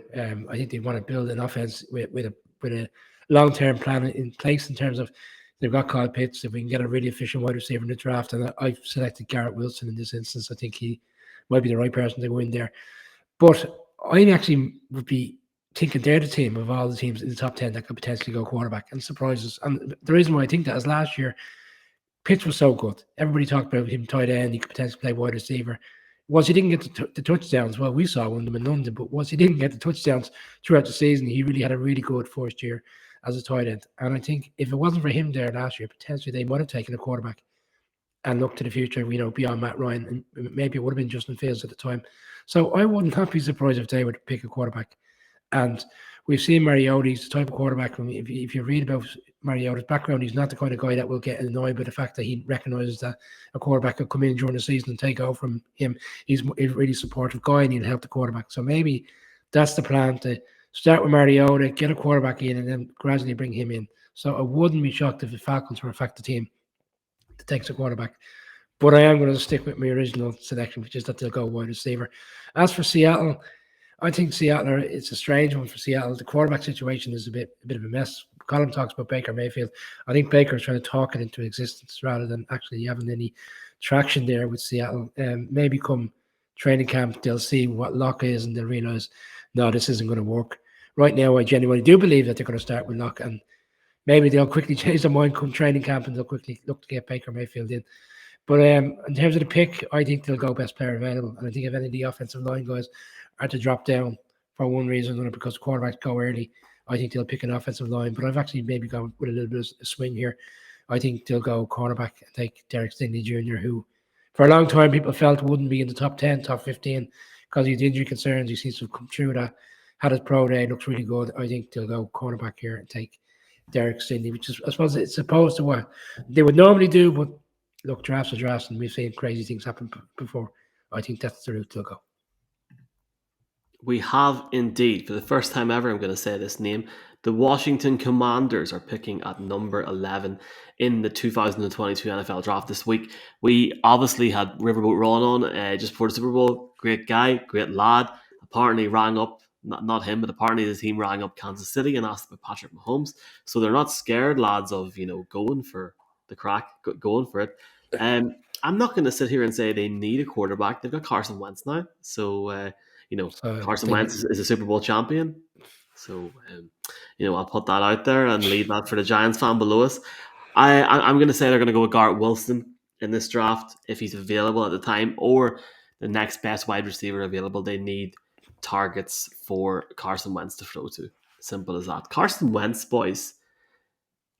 I think they want to build an offense with a long-term plan in place in terms of they've got Kyle Pitts. If we can get a really efficient wide receiver in the draft, and I've selected Garrett Wilson in this instance, I think he might be the right person to go in there. But I actually would be thinking they're the team of all the teams in the top 10 that could potentially go quarterback and surprise us. And the reason why I think that is last year, Pitts was so good. Everybody talked about him tight end. He could potentially play wide receiver. Once he didn't get the touchdowns, well, we saw one of them in London, but once he didn't get the touchdowns throughout the season, he really had a really good first year as a tight end. And I think if it wasn't for him there last year, potentially they might have taken a quarterback and looked to the future, beyond Matt Ryan. And maybe it would have been Justin Fields at the time. So I would not be surprised if they would pick a quarterback. And we've seen Mariota, he's the type of quarterback. If you read about Mariota's background, he's not the kind of guy that will get annoyed by the fact that he recognizes that a quarterback could come in during the season and take over from him. He's a really supportive guy, and he'll help the quarterback. So maybe that's the plan, to start with Mariota, get a quarterback in, and then gradually bring him in. So I wouldn't be shocked if the Falcons were in fact the team that takes a quarterback. But I am going to stick with my original selection, which is that they'll go wide receiver. As for Seattle, I think Seattle, it's a strange one for Seattle. The quarterback situation is a bit of a mess. Colin talks about Baker Mayfield. I think Baker's trying to talk it into existence rather than actually having any traction there with Seattle. Maybe come training camp, they'll see what Locke is and they'll realize, no, this isn't going to work. Right now, I genuinely do believe that they're going to start with Locke, and maybe they'll quickly change their mind come training camp and they'll quickly look to get Baker Mayfield in. But in terms of the pick, I think they'll go best player available. And I think if any of the offensive line guys are to drop down for one reason or another because quarterbacks go early, I think they'll pick an offensive line. But I've actually maybe gone with a little bit of a swing here. I think they'll go cornerback and take Derek Stingley Jr., who for a long time people felt wouldn't be in the top 10, top 15 because he had injury concerns. He seems to have come through that. Had his pro day, looks really good. I think they'll go cornerback here and take Derek Stingley, which is, I suppose, it's opposed to what they would normally do. But look, drafts are drafts, and we've seen crazy things happen before. I think that's the route they'll go. We have indeed, for the first time ever, I'm going to say this name, the Washington Commanders are picking at number 11 in the 2022 NFL Draft this week. We obviously had Riverboat Ron on just before the Super Bowl. Great guy, great lad. Apparently rang up not him, but apparently the team rang up Kansas City and asked about Patrick Mahomes. So they're not scared, lads, of going for the crack, going for it. I'm not going to sit here and say they need a quarterback. They've got Carson Wentz now, so Carson Wentz is a Super Bowl champion. So I'll put that out there and leave that for the Giants fan below us. I'm going to say they're going to go with Garrett Wilson in this draft if he's available at the time, or the next best wide receiver available. They need targets for Carson Wentz to throw to. Simple as that. Carson Wentz, boys,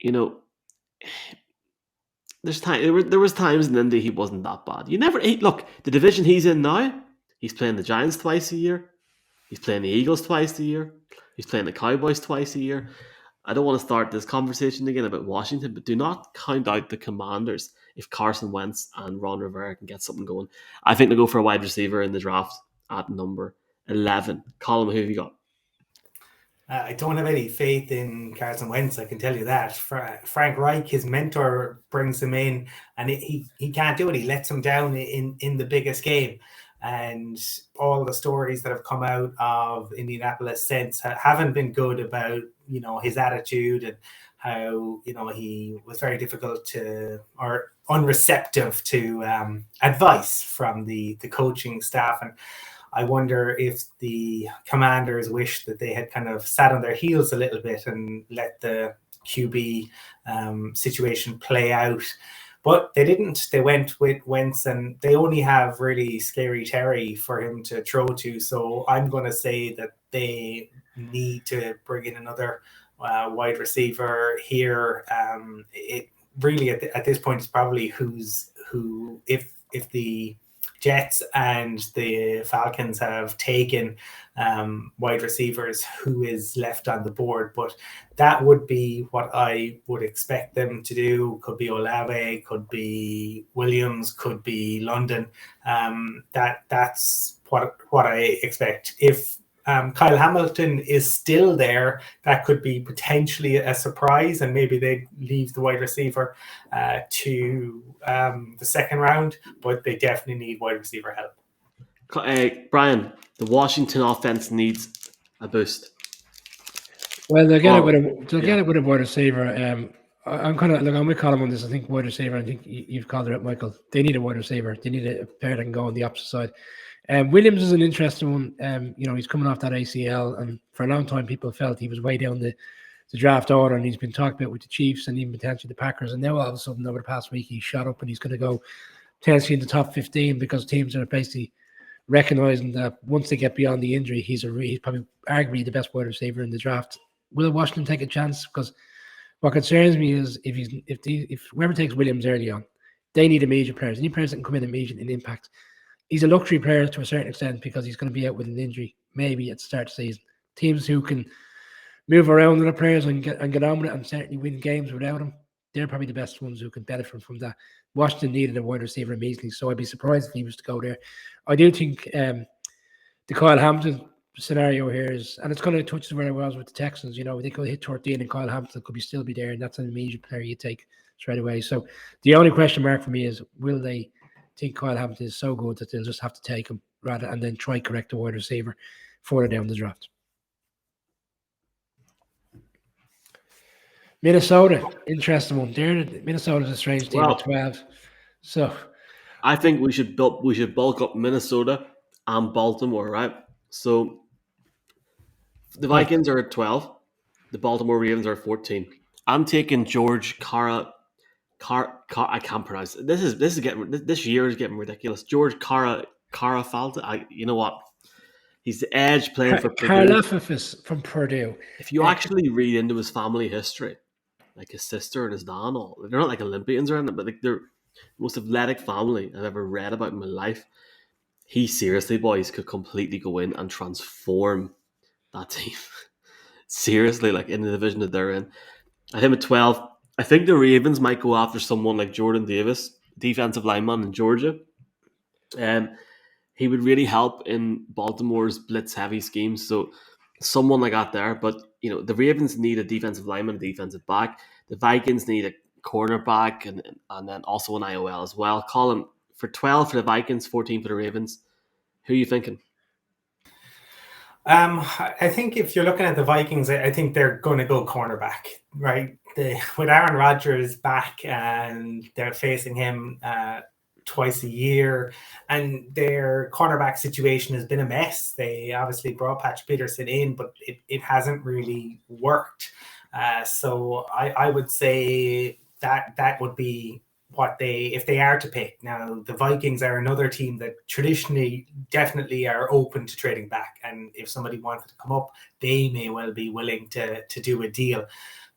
there was times in Indy he wasn't that bad. Look, the division he's in now, he's playing the Giants twice a year. He's playing the Eagles twice a year. He's playing the Cowboys twice a year. I don't want to start this conversation again about Washington, but do not count out the Commanders if Carson Wentz and Ron Rivera can get something going. I think they'll go for a wide receiver in the draft at number 11. Colin, who have you got? I don't have any faith in Carson Wentz, I can tell you that. Frank Reich, his mentor, brings him in, and he can't do it. He lets him down in the biggest game. And all the stories that have come out of Indianapolis since haven't been good about, his attitude and how, he was very difficult to, or unreceptive to advice from the coaching staff. And I wonder if the Commanders wish that they had kind of sat on their heels a little bit and let the QB situation play out. But they didn't. They went with Wentz, and they only have really Scary Terry for him to throw to. So I'm going to say that they need to bring in another wide receiver here. It really at this point is probably who if the Jets and the Falcons have taken wide receivers, who is left on the board. But that would be what I would expect them to do. Could be Olave, could be Williams, could be London. That's what I expect. If Kyle Hamilton is still there, that could be potentially a surprise, and maybe they leave the wide receiver to the second round, but they definitely need wide receiver help. Brian, the Washington offense needs a boost. Well, they'll get it with a wide receiver. I'm with Colin on this. I think wide receiver. I think you've called it out, Michael. They need a wide receiver. They need a pair that can go on the opposite side. Williams is an interesting one. He's coming off that ACL, and for a long time, people felt he was way down the draft order, and he's been talked about with the Chiefs and even potentially the Packers. And now all of a sudden, over the past week, he's shot up and he's going to go potentially in the top 15 because teams are basically recognizing that once they get beyond the injury, he's probably arguably the best wide receiver in the draft. Will Washington take a chance? Because what concerns me is if whoever takes Williams early on, they need immediate players. They need players that can come in immediately and impact. He's a luxury player to a certain extent because he's going to be out with an injury, maybe at the start of the season. Teams who can move around other players and get on with it and certainly win games without him, they're probably the best ones who can benefit from that. Washington needed a wide receiver immediately, so I'd be surprised if he was to go there. I do think the Kyle Hampton scenario here is, and it's going to touch where I was with the Texans. They could hit 13 and Kyle Hampton could still be there, and that's an immediate player you take straight away. So the only question mark for me is, will they think Kyle Hampton is so good that they'll just have to take him rather and then try correct the wide receiver further down the draft? Minnesota, interesting one. Minnesota's a strange team at 12. So I think we should bulk up Minnesota and Baltimore, right? So the Vikings are at 12. The Baltimore Ravens are at 14. I'm taking George I can't pronounce it. This year is getting ridiculous. George Karafalta. You know what? He's the edge playing for Purdue. Karlaftis from Purdue. If you actually read into his family history, like his sister and his dad, they're not like Olympians or anything, but like they're the most athletic family I've ever read about in my life. He seriously, boys, could completely go in and transform that team. Seriously, like in the division that they're in. I think at 12, I think the Ravens might go after someone like Jordan Davis, defensive lineman in Georgia. He would really help in Baltimore's blitz-heavy schemes. So someone like that there. But, the Ravens need a defensive lineman, a defensive back. The Vikings need a cornerback and then also an IOL as well. Colin, for 12 for the Vikings, 14 for the Ravens. Who are you thinking? I think if you're looking at the Vikings, I think they're going to go cornerback, right? With Aaron Rodgers back and they're facing him twice a year, and their cornerback situation has been a mess. They obviously brought Patrick Peterson in, but it hasn't really worked. So I would say that would be what if they are to pick. Now, the Vikings are another team that traditionally definitely are open to trading back. And if somebody wanted to come up, they may well be willing to do a deal.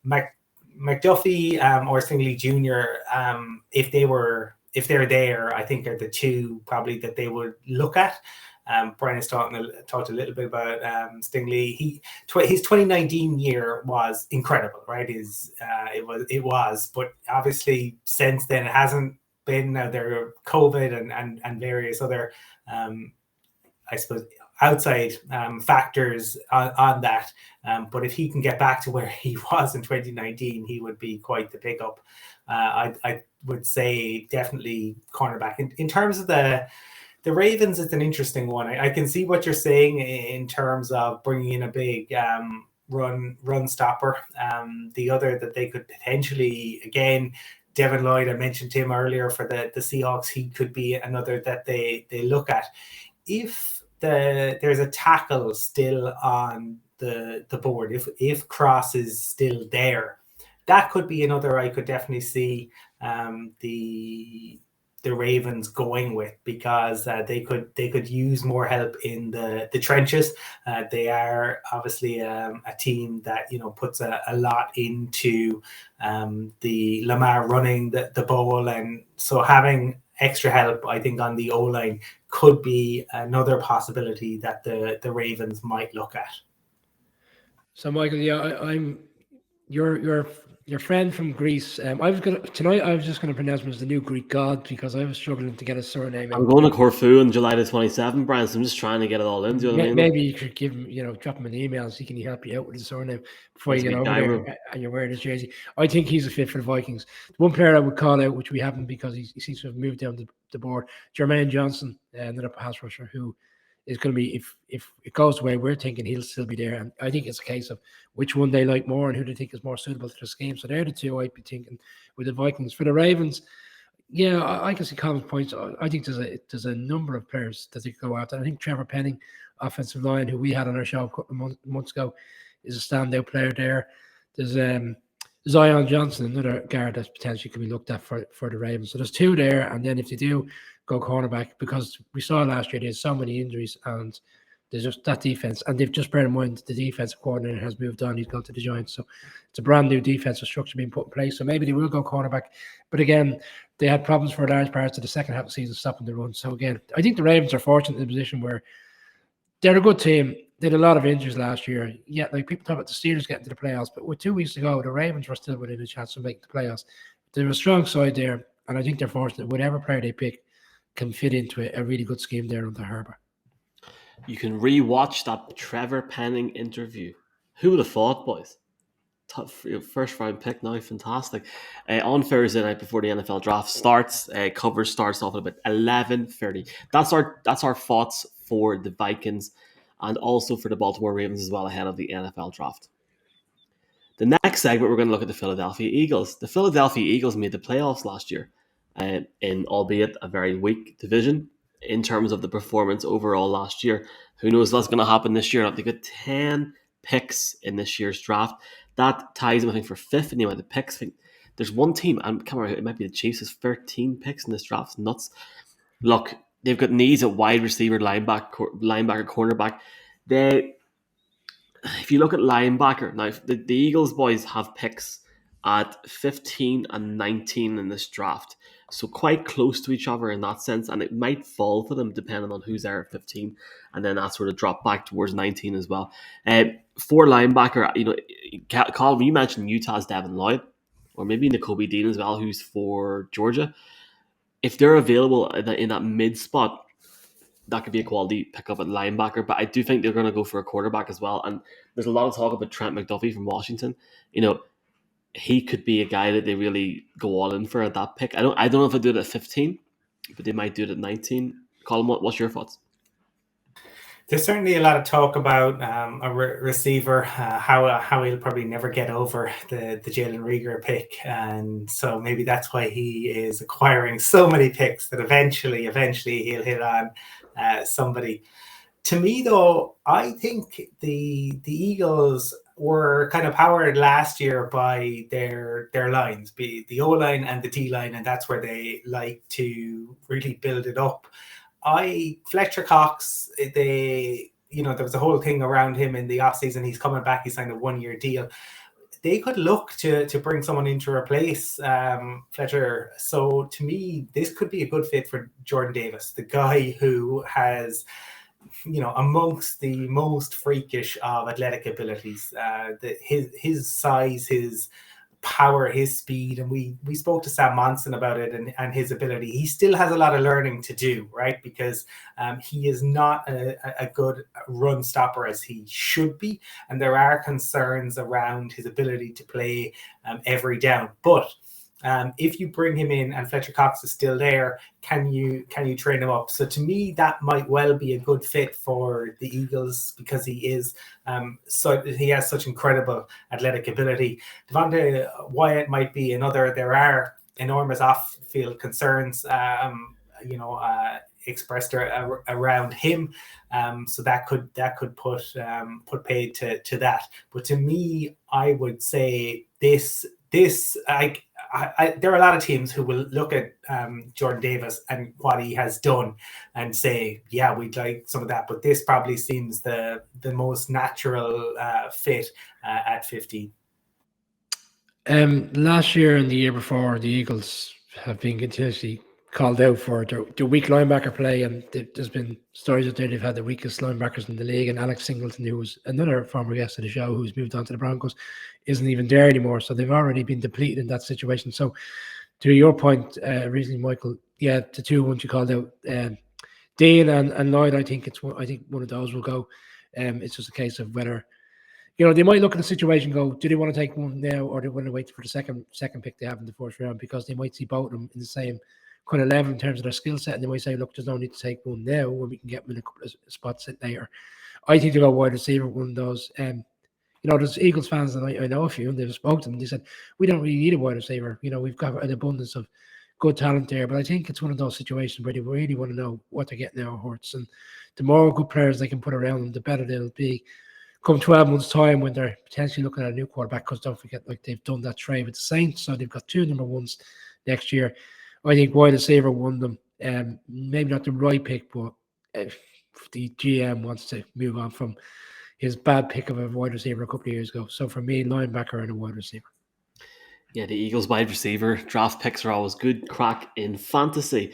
McDuffie or Stingley Jr., if they're there, I think are the two probably that they would look at. Brian has talked a little bit about Stingley. His 2019 year was incredible, right? It was, but obviously since then it hasn't been. Now there are COVID and various other, I suppose, outside factors on that. But if he can get back to where he was in 2019, he would be quite the pickup. I would say definitely cornerback. In terms of the Ravens, it's an interesting one. I can see what you're saying in terms of bringing in a big run stopper. The other that they could potentially, again, Devin Lloyd, I mentioned him earlier for the Seahawks. He could be another that they look at. If there's a tackle still on the board, if Cross is still there, that could be another I could definitely see the Ravens going with, because they could use more help in the trenches. They are obviously a team that puts a lot into the Lamar running the ball, and so having extra help, I think, on the O-line could be another possibility that the Ravens might look at. So, Michael, yeah, I'm your friend from Greece. I was just gonna pronounce him as the new Greek god because I was struggling to get his surname. I'm going to Corfu on July the 27th, Brian, so I'm just trying to get it all in. Do you know what I mean? Maybe you could give him, drop him an email and see can he help you out with his surname before you get over there and you're wearing his jersey. I think he's a fit for the Vikings. The one player I would call out, which we haven't because he seems to have moved down the board, Jermaine Johnson, another pass rusher who is going to be, if it goes away, we're thinking he'll still be there. And I think it's a case of which one they like more and who they think is more suitable to the scheme. So they're the two I'd be thinking with the Vikings. For the Ravens, yeah, I can see Colin's points. I think there's a number of players that they could go after. I think Trevor Penning, offensive line, who we had on our show a couple of months ago, is a standout player there. There's Zion Johnson, another guard that potentially could be looked at for the Ravens. So there's two there, and then if they do go cornerback, because we saw last year there's so many injuries and there's just that defense, and they've just bear in mind the defensive coordinator has moved on. He's gone to the Giants, so it's a brand new defensive structure being put in place. So maybe they will go cornerback, but again, they had problems for large parts of the second half of the season stopping the run. So again, I think the Ravens are fortunate in a position where they're a good team. They had a lot of injuries last year. Yeah, like people talk about the Steelers getting to the playoffs, but with 2 weeks to go, the Ravens were still within a chance of making the playoffs. They have a strong side there, and I think they're fortunate. Whatever player they pick can fit into a really good scheme there under Herbert. You can re-watch that Trevor Penning interview. Who would have thought, boys? Top first round pick now, fantastic. On Thursday night before the NFL draft starts, coverage starts off at about 11:30. That's our thoughts for the Vikings and also for the Baltimore Ravens as well ahead of the NFL draft. The next segment, we're going to look at the Philadelphia Eagles. The Philadelphia Eagles made the playoffs last year, in albeit a very weak division in terms of the performance overall last year. Who knows what's going to happen this year? They got 10 picks in this year's draft. That ties them, I think, for fifth in the amount of picks. I think there's one team, and come on, it might be the Chiefs, has 13 picks in this draft. It's nuts. Look, they've got needs at wide receiver, linebacker, cornerback. If you look at linebacker, now the Eagles boys have picks at 15 and 19 in this draft. So quite close to each other in that sense, and it might fall for them depending on who's there at 15, and then that sort of drop back towards 19 as well. For linebacker, Colin, you mentioned Utah's Devin Lloyd, or maybe Nakobe Dean as well, who's for Georgia. If they're available in that mid spot, that could be a quality pickup at linebacker, but I do think they're going to go for a quarterback as well. And there's a lot of talk about Trent McDuffie from Washington. He could be a guy that they really go all in for at that pick. I don't know if they do it at 15, but they might do it at 19. Colin, what's your thoughts? There's certainly a lot of talk about a receiver, how he'll probably never get over the Jalen Reagor pick, and so maybe that's why he is acquiring so many picks that eventually he'll hit on somebody. To me, though, I think the Eagles were kind of powered last year by their lines, be the O line and the D line, and that's where they like to really build it up. Fletcher Cox, there was a whole thing around him in the offseason. He's coming back. He signed a 1-year deal. They could look to bring someone in to replace Fletcher. So to me, this could be a good fit for Jordan Davis, the guy who has, amongst the most freakish of athletic abilities. His size, his power, his speed, and we spoke to Sam Monson about it and his ability. He still has a lot of learning to do, right? Because he is not a good run stopper as he should be, and there are concerns around his ability to play every down. But if you bring him in and Fletcher Cox is still there, can you train him up? So to me, that might well be a good fit for the Eagles because he is he has such incredible athletic ability. Devontae Wyatt might be another. There are enormous off-field concerns, expressed around him, so that could put paid to that. But to me, I would say this there are a lot of teams who will look at Jordan Davis and what he has done and say, yeah, we'd like some of that. But this probably seems the most natural fit at 15. Last year and the year before, the Eagles have been continuously called out for their weak linebacker play, and there's been stories out there they've had the weakest linebackers in the league, and Alex Singleton, who was another former guest of the show who's moved on to the Broncos, isn't even there anymore. So they've already been depleted in that situation. So to your point recently, Michael, yeah, the two ones you called out, Dean and Lloyd, I think one of those will go. It's just a case of whether they might look at the situation and go, do they want to take one now, or do they want to wait for the second pick they have in the first round, because they might see both of them in the same kind of level in terms of their skill set, and they might say, look, there's no need to take one now when we can get them in a couple of spots later. I think they go wide receiver, one of those. There's Eagles fans that I know a few, and they've spoken to them, and they said, we don't really need a wide receiver. We've got an abundance of good talent there, but I think it's one of those situations where they really want to know what they're getting out of Hurts, and the more good players they can put around them, the better they'll be come 12 months' time when they're potentially looking at a new quarterback, because don't forget, they've done that trade with the Saints, so they've got two number ones next year. I think wide receiver won them. Maybe not the right pick, but if the GM wants to move on from his bad pick of a wide receiver a couple of years ago. So for me, linebacker and a wide receiver. Yeah, the Eagles wide receiver draft picks are always good crack in fantasy.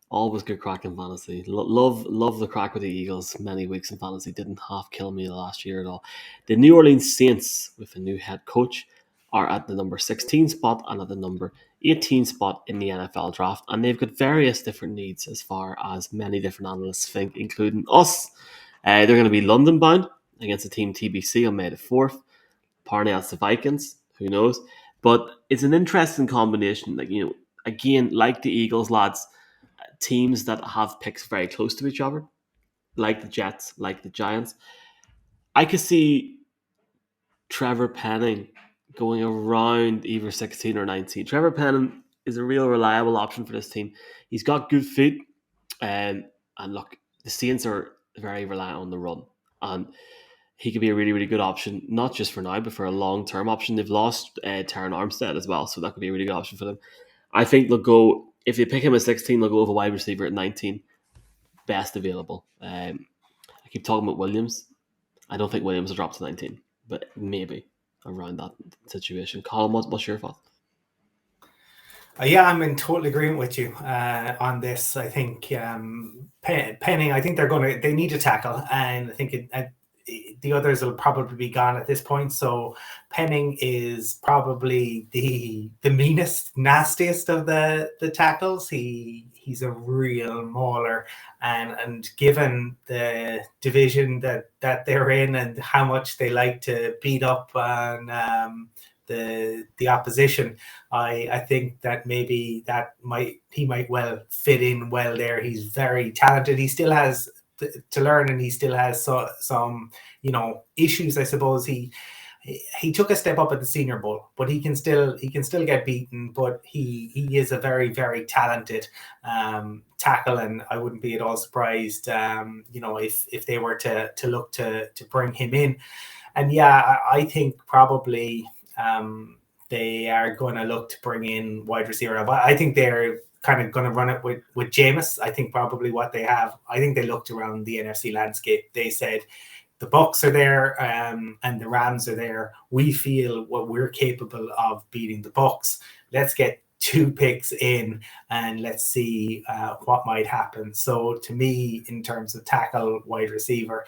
Always good crack in fantasy. Love the crack with the Eagles. Many weeks in fantasy didn't half kill me last year at all. The New Orleans Saints, with a new head coach, are at the number 16 spot and at the number 18 spot in the NFL draft. And they've got various different needs, as far as many different analysts think, including us. They're going to be London bound against the team TBC on May the 4th. Apparently that's the Vikings. Who knows? But it's an interesting combination. Again, like the Eagles, lads, teams that have picks very close to each other, like the Jets, like the Giants. I could see Trevor Penning going around either 16 or 19. Trevor Penning is a real reliable option for this team. He's got good feet, and look, the Saints are very reliant on the run, and he could be a really, really good option, not just for now, but for a long-term option. They've lost Terran Armstead as well, so that could be a really good option for them. I think they'll go, if they pick him at 16, they'll go with a wide receiver at 19. Best available. I keep talking about Williams. I don't think Williams will drop to 19, but maybe around that situation. Colin, what's your thought? Yeah, I'm in total agreement with you on this. I think Penning, I think they need to tackle, and I think the others will probably be gone at this point. So Penning is probably the meanest, nastiest of the tackles. He's a real mauler, and given the division that they're in and how much they like to beat up on the opposition, I think that maybe he might well fit in well there. He's very talented. He still has to learn, and he still has some issues. I suppose he took a step up at the Senior Bowl, but he can still get beaten. But he is a very, very talented tackle, and I wouldn't be at all surprised, if they were to look to bring him in. And I think probably they are going to look to bring in wide receiver. I think they're kind of going to run it with Jameis. I think probably what they have. I think they looked around the NFC landscape. They said, the Bucs are there, and the Rams are there. We feel what we're capable of beating the Bucs. Let's get 2 picks in, and let's see what might happen. So to me, in terms of tackle, wide receiver,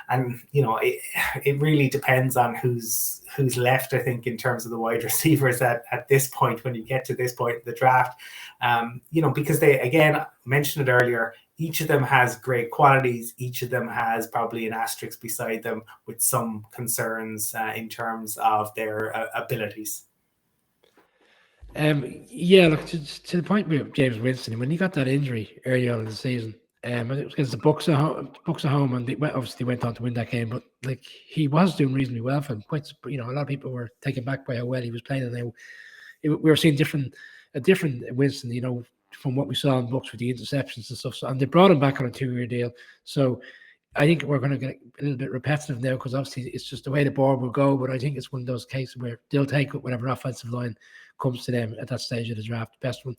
and it really depends on who's left. I think in terms of the wide receivers at this point, when you get to this point in the draft, because they, again, mentioned it earlier, each of them has great qualities. Each of them has probably an asterisk beside them with some concerns in terms of their abilities. Look, to the point with James Winston, when he got that injury early on in the season, it was against the Bucs at home, and they obviously went on to win that game. But like, he was doing reasonably well for him. A lot of people were taken back by how well he was playing, and we were seeing a different Winston, from what we saw in Bucs with the interceptions and stuff. So, and they brought him back on a 2-year deal. So I think we're going to get a little bit repetitive now, because obviously it's just the way the board will go. But I think it's one of those cases where they'll take whatever offensive line comes to them at that stage of the draft, the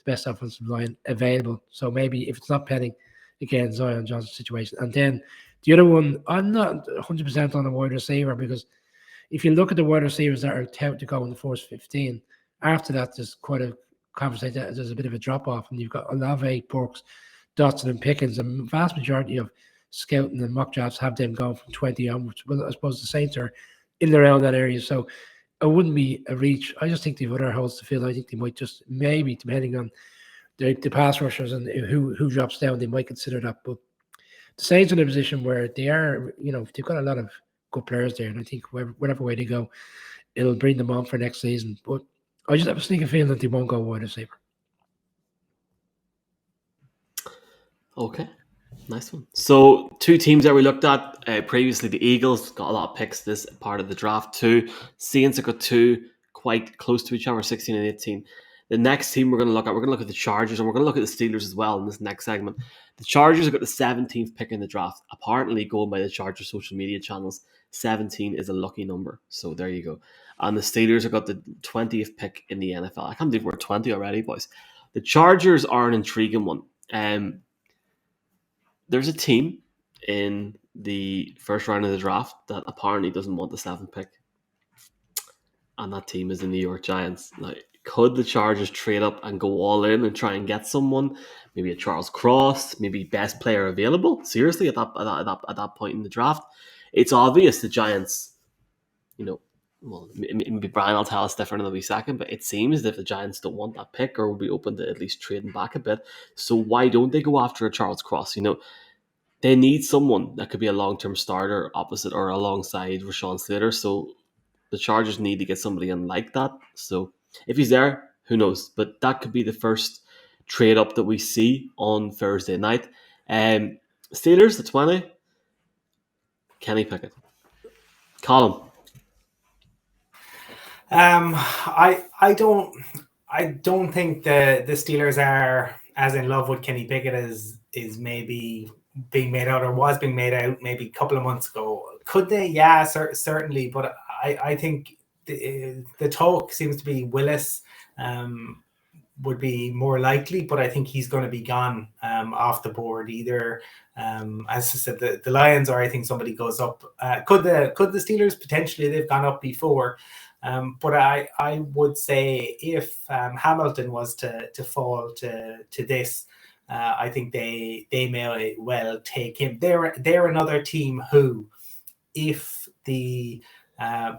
best offensive line available. So maybe if it's not Penning, again, Zion Johnson's situation. And then the other one, I'm not 100% on the wide receiver, because if you look at the wide receivers that are touted to go in the first 15, after that, there's quite a conversation. There's a bit of a drop off, and you've got Olave, Burks, Dotson, and Pickens. And the vast majority of scouting and mock drafts have them going from 20 onwards. Well, I suppose the Saints are in and around that area, so it wouldn't be a reach. I just think they've other holes to fill. I think they might just, maybe, depending on the pass rushers and who drops down, they might consider that. But the Saints are in a position where they are, they've got a lot of good players there, and I think whatever way they go, it'll bring them on for next season. But I just have a sneaking feeling that they won't go wide receiver. Okay, nice one. So 2 teams that we looked at previously, the Eagles got a lot of picks this part of the draft too. Saints have got 2 quite close to each other, 16 and 18. The next team we're going to look at the Chargers, and we're going to look at the Steelers as well in this next segment. The Chargers have got the 17th pick in the draft. Apparently, going by the Chargers social media channels, 17 is a lucky number. So there you go. And the Steelers have got the 20th pick in the NFL. I can't believe we're 20 already, boys. The Chargers are an intriguing one. There's a team in the first round of the draft that apparently doesn't want the 7th pick. And that team is the New York Giants. Now, could the Chargers trade up and go all in and try and get someone? Maybe a Charles Cross, maybe best player available? Seriously, at that point in the draft? It's obvious the Giants, well, maybe Brian will tell us different in a wee second, but it seems as if the Giants don't want that pick or will be open to at least trading back a bit. So why don't they go after a Charles Cross? They need someone that could be a long-term starter opposite or alongside Rashawn Slater. So the Chargers need to get somebody in like that. So if he's there, who knows? But that could be the first trade up that we see on Thursday night. Steelers at 20. Kenny Pickett. Colin. I don't think the Steelers are as in love with Kenny Pickett as is maybe being made out or was being made out maybe a couple of months ago. Could they? Yeah, certainly. But I think the talk seems to be Willis would be more likely, but I think he's going to be gone off the board either. As I said, the Lions, or I think somebody goes up. Could the Steelers potentially? They've gone up before. But I would say if Hamilton was to fall to this, I think they may well take him. They're another team who, if the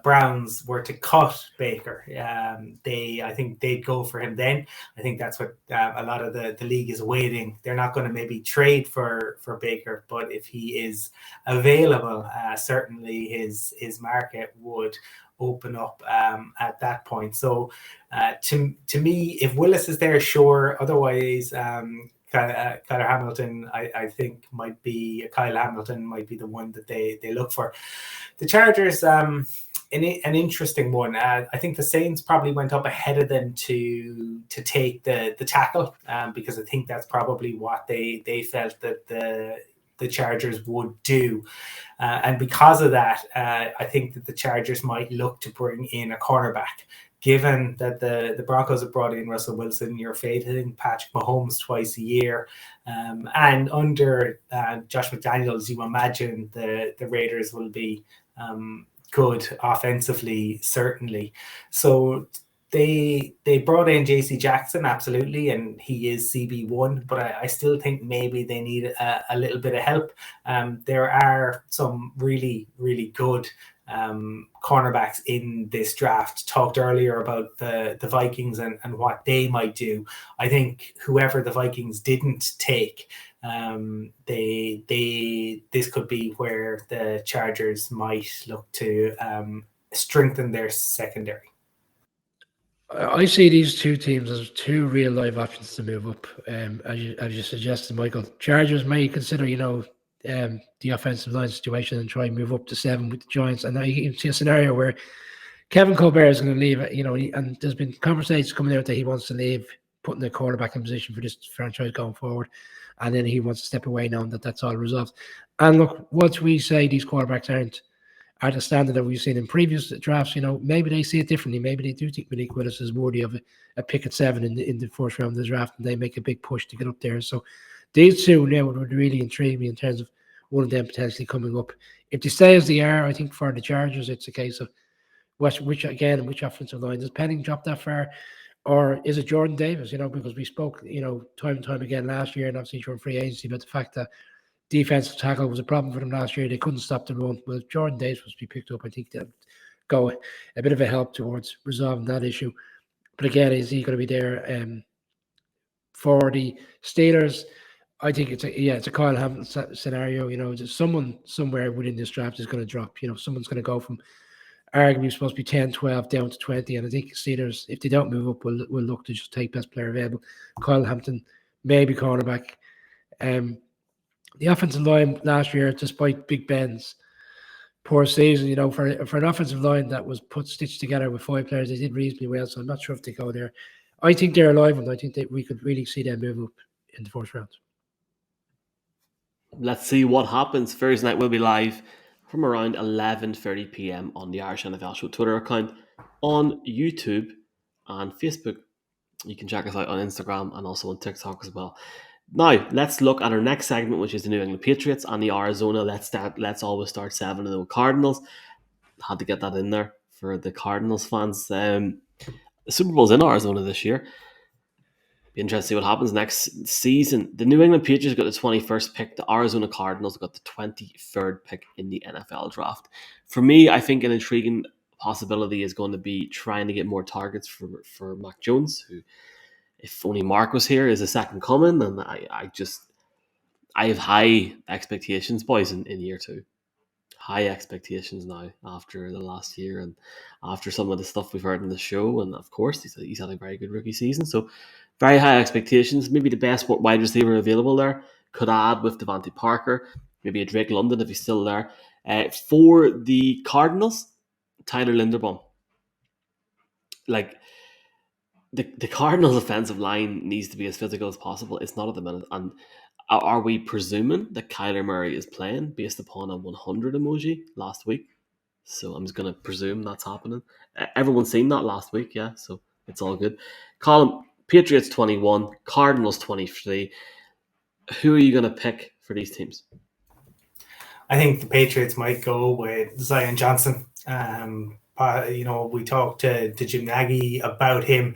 Browns were to cut Baker, I think they'd go for him then. I think that's what a lot of the league is waiting. They're not going to maybe trade for Baker, but if he is available, certainly his market would open up at that point. So to me, if Willis is there, sure. Otherwise, Kyler Hamilton, I think Kyle Hamilton might be the one that they look for. The Chargers, an interesting one. I think the Saints probably went up ahead of them to take the tackle, because I think that's probably what they felt that the Chargers would do. And because of that, I think that the Chargers might look to bring in a cornerback. Given that the Broncos have brought in Russell Wilson, you're fading Patrick Mahomes twice a year. And under Josh McDaniels, you imagine the Raiders will be good offensively, certainly. So they brought in JC Jackson, absolutely, and he is CB1, but I still think maybe they need a little bit of help. There are some really, really good cornerbacks in this draft. Talked earlier about the Vikings and what they might do. I think whoever the Vikings didn't take, this could be where the Chargers might look to strengthen their secondary. I see these two teams as two real live options to move up. As you suggested, Michael, Chargers may consider, the offensive line situation and try and move up to 7 with the Giants. And now you can see a scenario where Kevin Colbert is going to leave, and there's been conversations coming out that he wants to leave, putting the quarterback in position for this franchise going forward. And then he wants to step away now that that's all resolved. And look, once we say these quarterbacks are the standard that we've seen in previous drafts, maybe they see it differently. Maybe they do think Malik Willis is worthy of a pick at 7 in the first round of the draft, and they make a big push to get up there. So these two now would really intrigue me in terms of one of them potentially coming up. If they stay as they are, I think for the Chargers, it's a case of which offensive line. Does Penning drop that far? Or is it Jordan Davis? Because we spoke, time and time again last year, and obviously during free agency, about the fact that defensive tackle was a problem for them last year. They couldn't stop the run. Well, Jordan Davis was to be picked up. I think that would go a bit of a help towards resolving that issue. But again, is he going to be there for the Steelers? I think it's a Kyle Hamilton scenario. Someone somewhere within this draft is going to drop. Someone's going to go from arguably supposed to be 10, 12 down to 20. And I think Steelers, if they don't move up, will look to just take best player available. Kyle Hampton, maybe cornerback. The offensive line last year, despite Big Ben's poor season, for an offensive line that was stitched together with 5 players, they did reasonably well. So I'm not sure if they go there. I think they're alive, and I think that we could really see them move up in the first round. Let's see what happens. Thursday night will be live from around 11:30 p.m. on the Irish NFL Show Twitter account, on YouTube and Facebook. You can check us out on Instagram and also on TikTok as well. Now, let's look at our next segment, which is the New England Patriots and the Arizona Let's Always Start 7-0 Cardinals. Had to get that in there for the Cardinals fans. The Super Bowl's in Arizona this year. Be interesting to see what happens next season. The New England Patriots got the 21st pick. The Arizona Cardinals got the 23rd pick in the NFL draft. For me, I think an intriguing possibility is going to be trying to get more targets for Mac Jones, who, if only Mark was here, is a second coming. And I have high expectations, boys, in year 2. High expectations now after the last year and after some of the stuff we've heard in the show. And of course, he's had a very good rookie season. So very high expectations. Maybe the best wide receiver available there. Could add with Devontae Parker. Maybe a Drake London if he's still there. For the Cardinals, Tyler Linderbaum. Like, the Cardinals' offensive line needs to be as physical as possible. It's not at the minute. And are we presuming that Kyler Murray is playing based upon a 100 emoji last week? So I'm just going to presume that's happening. Everyone's seen that last week, yeah, so it's all good. Colin, Patriots 21, Cardinals 23. Who are you going to pick for these teams? I think the Patriots might go with Zion Johnson. We talked to Jim Nagy about him,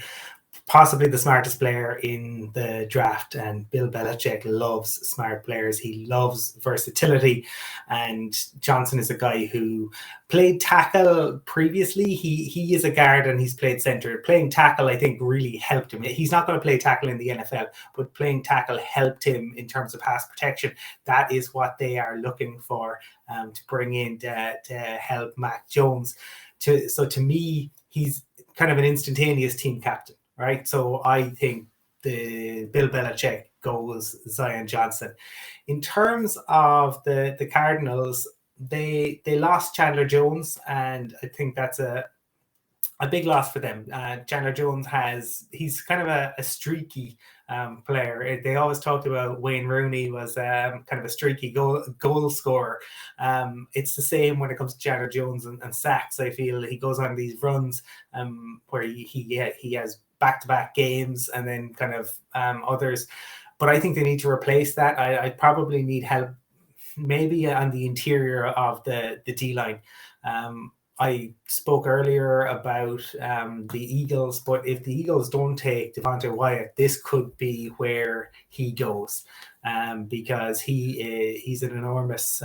possibly the smartest player in the draft, and Bill Belichick loves smart players. He loves versatility, and Johnson is a guy who played tackle previously. He is a guard and he's played center. Playing tackle, I think, really helped him. He's not going to play tackle in the NFL, but playing tackle helped him in terms of pass protection. That is what they are looking for to bring in to help Mac Jones. So to me, he's kind of an instantaneous team captain. Right, so I think the Bill Belichick goes Zion Johnson. In terms of the Cardinals, they lost Chandler Jones, and I think that's a big loss for them. Chandler Jones he's kind of a streaky player. They always talked about Wayne Rooney was kind of a streaky goal scorer. It's the same when it comes to Chandler Jones and sacks. I feel he goes on these runs where he has back-to-back games and then kind of others. But I think they need to replace that. I probably need help maybe on the interior of the D-line. I spoke earlier about the Eagles, but if the Eagles don't take Devontae Wyatt, this could be where he goes because he's an enormous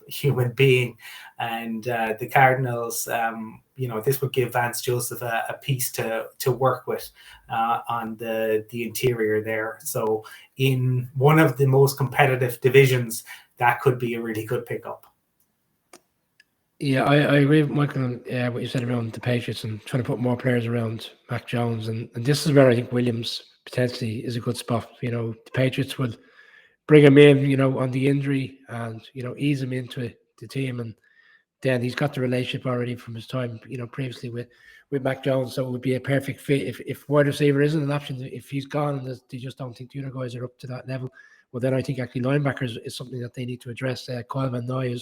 human being. And the Cardinals, this would give Vance Joseph a piece to work with on the interior there. So in one of the most competitive divisions, that could be a really good pickup. Yeah, I agree with Michael on what you said around the Patriots and trying to put more players around Mac Jones. And this is where I think Williams potentially is a good spot. The Patriots would bring him in, on the injury and, ease him into the team. And then he's got the relationship already from his time, previously with Mac Jones. So it would be a perfect fit. If wide receiver isn't an option, if he's gone and they just don't think the other guys are up to that level, well, then I think actually linebackers is something that they need to address. Kyle Van Noy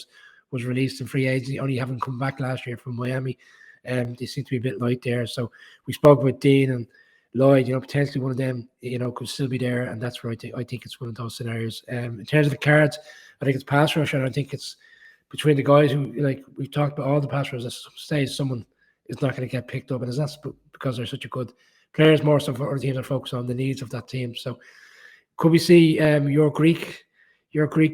was released in free agency, only having come back last year from Miami. They seem to be a bit light there. So we spoke with Dean and Lloyd, potentially one of them, could still be there. And that's where I think it's one of those scenarios. In terms of the Cards, I think it's pass rush. And I think it's between the guys who, we've talked about all the pass rushers, at some stage someone is not going to get picked up. And that's because they're such a good players, more so for other teams are focused on the needs of that team. So could we see your Greek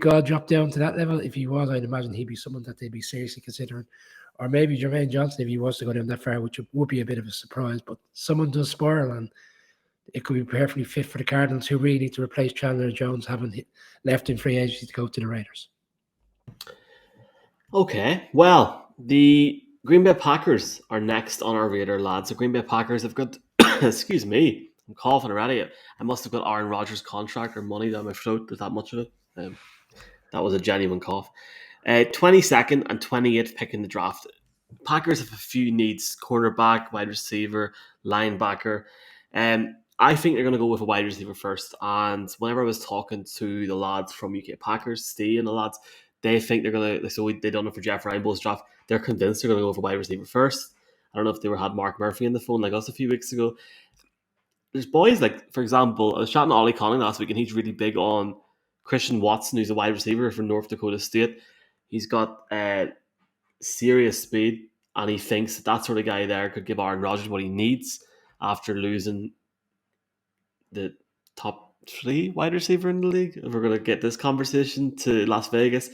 god drop down to that level? If he was, I'd imagine he'd be someone that they'd be seriously considering. Or maybe Jermaine Johnson, if he was to go down that far, which would be a bit of a surprise. But someone does spoil, and it could be perfectly fit for the Cardinals, who really need to replace Chandler Jones, having left in free agency to go to the Raiders. Okay, well, the Green Bay Packers are next on our radar, lads. The Green Bay Packers have got, excuse me, I'm coughing already. I must have got Aaron Rodgers' contract or money down my throat. There's that much of it. That was a genuine cough. 22nd and 28th pick in the draft. Packers have a few needs: cornerback, wide receiver, linebacker. I think they're going to go with a wide receiver first. And whenever I was talking to the lads from UK Packers, Steve and the lads, they think they're going to, so they done it for Jeff Reinbold's draft. They're convinced they're going to go with a wide receiver first. I don't know if they had Mark Murphy on the phone like us a few weeks ago. There's boys like, for example, I was chatting to Ollie Conning last week, and he's really big on Christian Watson, who's a wide receiver from North Dakota State. He's got serious speed, and he thinks that sort of guy there could give Aaron Rodgers what he needs after losing the top 3 wide receiver in the league. If we're going to get this conversation to Las Vegas,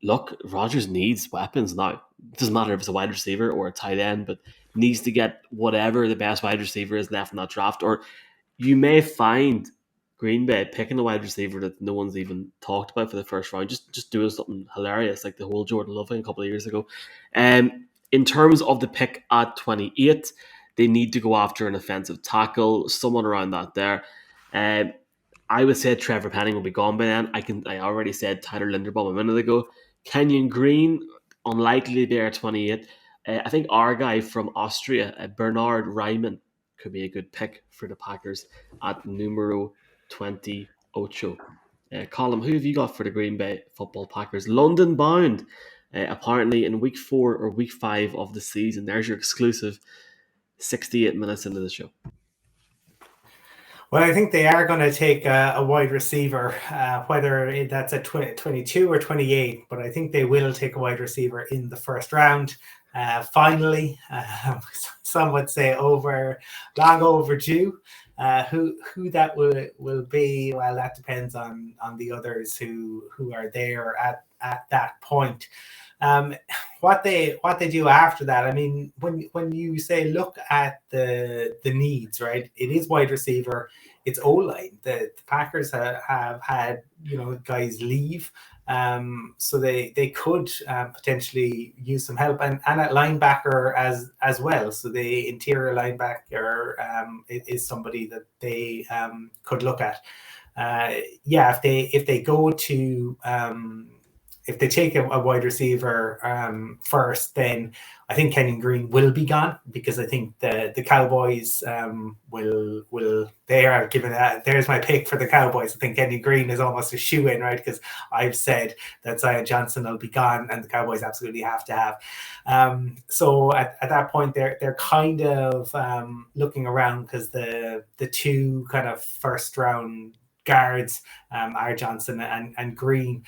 look, Rodgers needs weapons now. It doesn't matter if it's a wide receiver or a tight end, but needs to get whatever the best wide receiver is left in that draft. Or you may find Green Bay picking a wide receiver that no one's even talked about for the first round, just doing something hilarious like the whole Jordan Love thing a couple of years ago. In terms of the pick at 28, they need to go after an offensive tackle, someone around that there. I would say Trevor Penning will be gone by then. I already said Tyler Linderbaum a minute ago. Kenyon Green, unlikely there at 28. I think our guy from Austria, Bernard Reimann, could be a good pick for the Packers at numero 28. Colin, who have you got for the Green Bay Football Packers? London bound, apparently in week 4 or week 5 of the season. There's your exclusive 68 minutes into the show. Well, I think they are going to take a wide receiver, whether that's at 22 or 28, but I think they will take a wide receiver in the first round. Finally, some would say long overdue. Who that will be, well, that depends on the others who are there at that point. What they do after that, I mean, when you say look at the needs, right? It is wide receiver, it's O-line. The Packers have had guys leave, so they could potentially use some help, and at linebacker as well. So the interior linebacker is somebody that they could look at. if they go to if they take a wide receiver first, then I think Kenyon Green will be gone, because I think the Cowboys will they are giving that. There's my pick for the Cowboys. I think Kenyon Green is almost a shoe-in, right? Because I've said that Zion Johnson will be gone, and the Cowboys absolutely have to have. So at that point, they're kind of looking around, because the two kind of first round guards are Johnson and Green.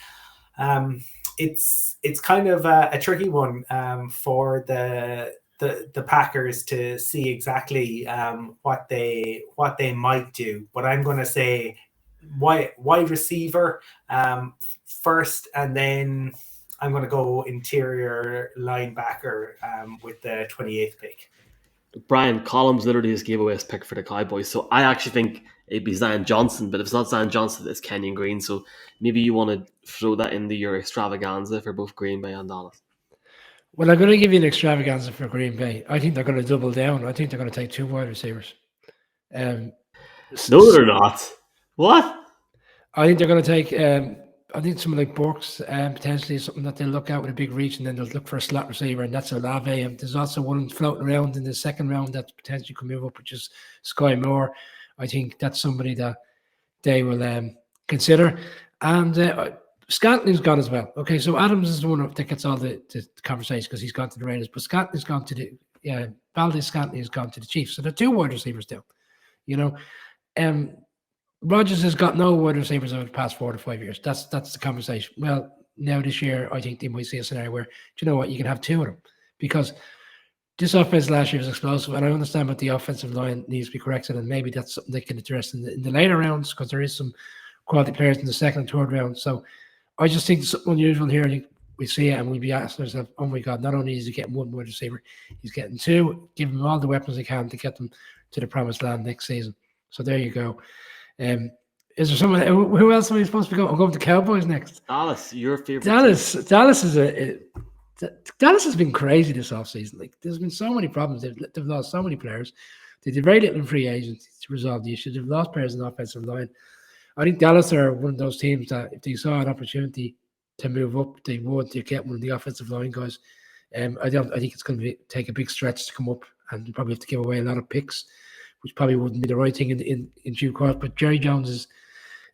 It's kind of a tricky one for the Packers to see exactly what they might do. But I'm going to say wide receiver first, and then I'm going to go interior linebacker with the 28th pick. Brian Collins literally just gave away his pick for the Cowboys, so I actually think it'd be Zion Johnson, but if it's not Zion Johnson, it's Kenyon Green. So maybe you want to throw that into your extravaganza for both Green Bay and Dallas. Well, I'm going to give you an extravaganza for Green Bay. I think they're going to double down. I think they're going to take 2 wide receivers. No, they're not. What? I think they're going to take. I think someone like Burks potentially is something that they'll look at with a big reach, and then they'll look for a slot receiver, and that's Olave. And there's also one floating around in the second round that potentially could move up, which is Sky Moore. I think that's somebody that they will consider. And Scantlin's gone as well. Okay, so Adams is the one that gets all the conversation because he's gone to the Raiders, but Scantlin's gone to the Valdez-Scantling has gone to the Chiefs. So they're 2 wide receivers down. Rodgers has got no wide receivers over the past 4 to 5 years. That's the conversation. Well, now this year, I think they might see a scenario where, do you know what, you can have 2 of them, because this offense last year was explosive, and I understand that the offensive line needs to be corrected, and maybe that's something they can address in the later rounds, because there is some quality players in the second and third round. So I just think something unusual here. I think we see it, and we'll be asking ourselves, oh my God, not only is he getting 1 wide receiver, he's getting 2, give him all the weapons he can to get them to the promised land next season. So there you go. Is there someone? Who else are we supposed to be going? I'm going to Cowboys next. Dallas, your favorite. Dallas has been crazy this offseason. Like, there's been so many problems. They've lost so many players. They did very little in free agents to resolve the issue. They've lost players in the offensive line. I think Dallas are one of those teams that if they saw an opportunity to move up, they would. To get one of the offensive line guys. I think it's going to take a big stretch to come up, and you probably have to give away a lot of picks, which probably wouldn't be the right thing in due course. But Jerry Jones is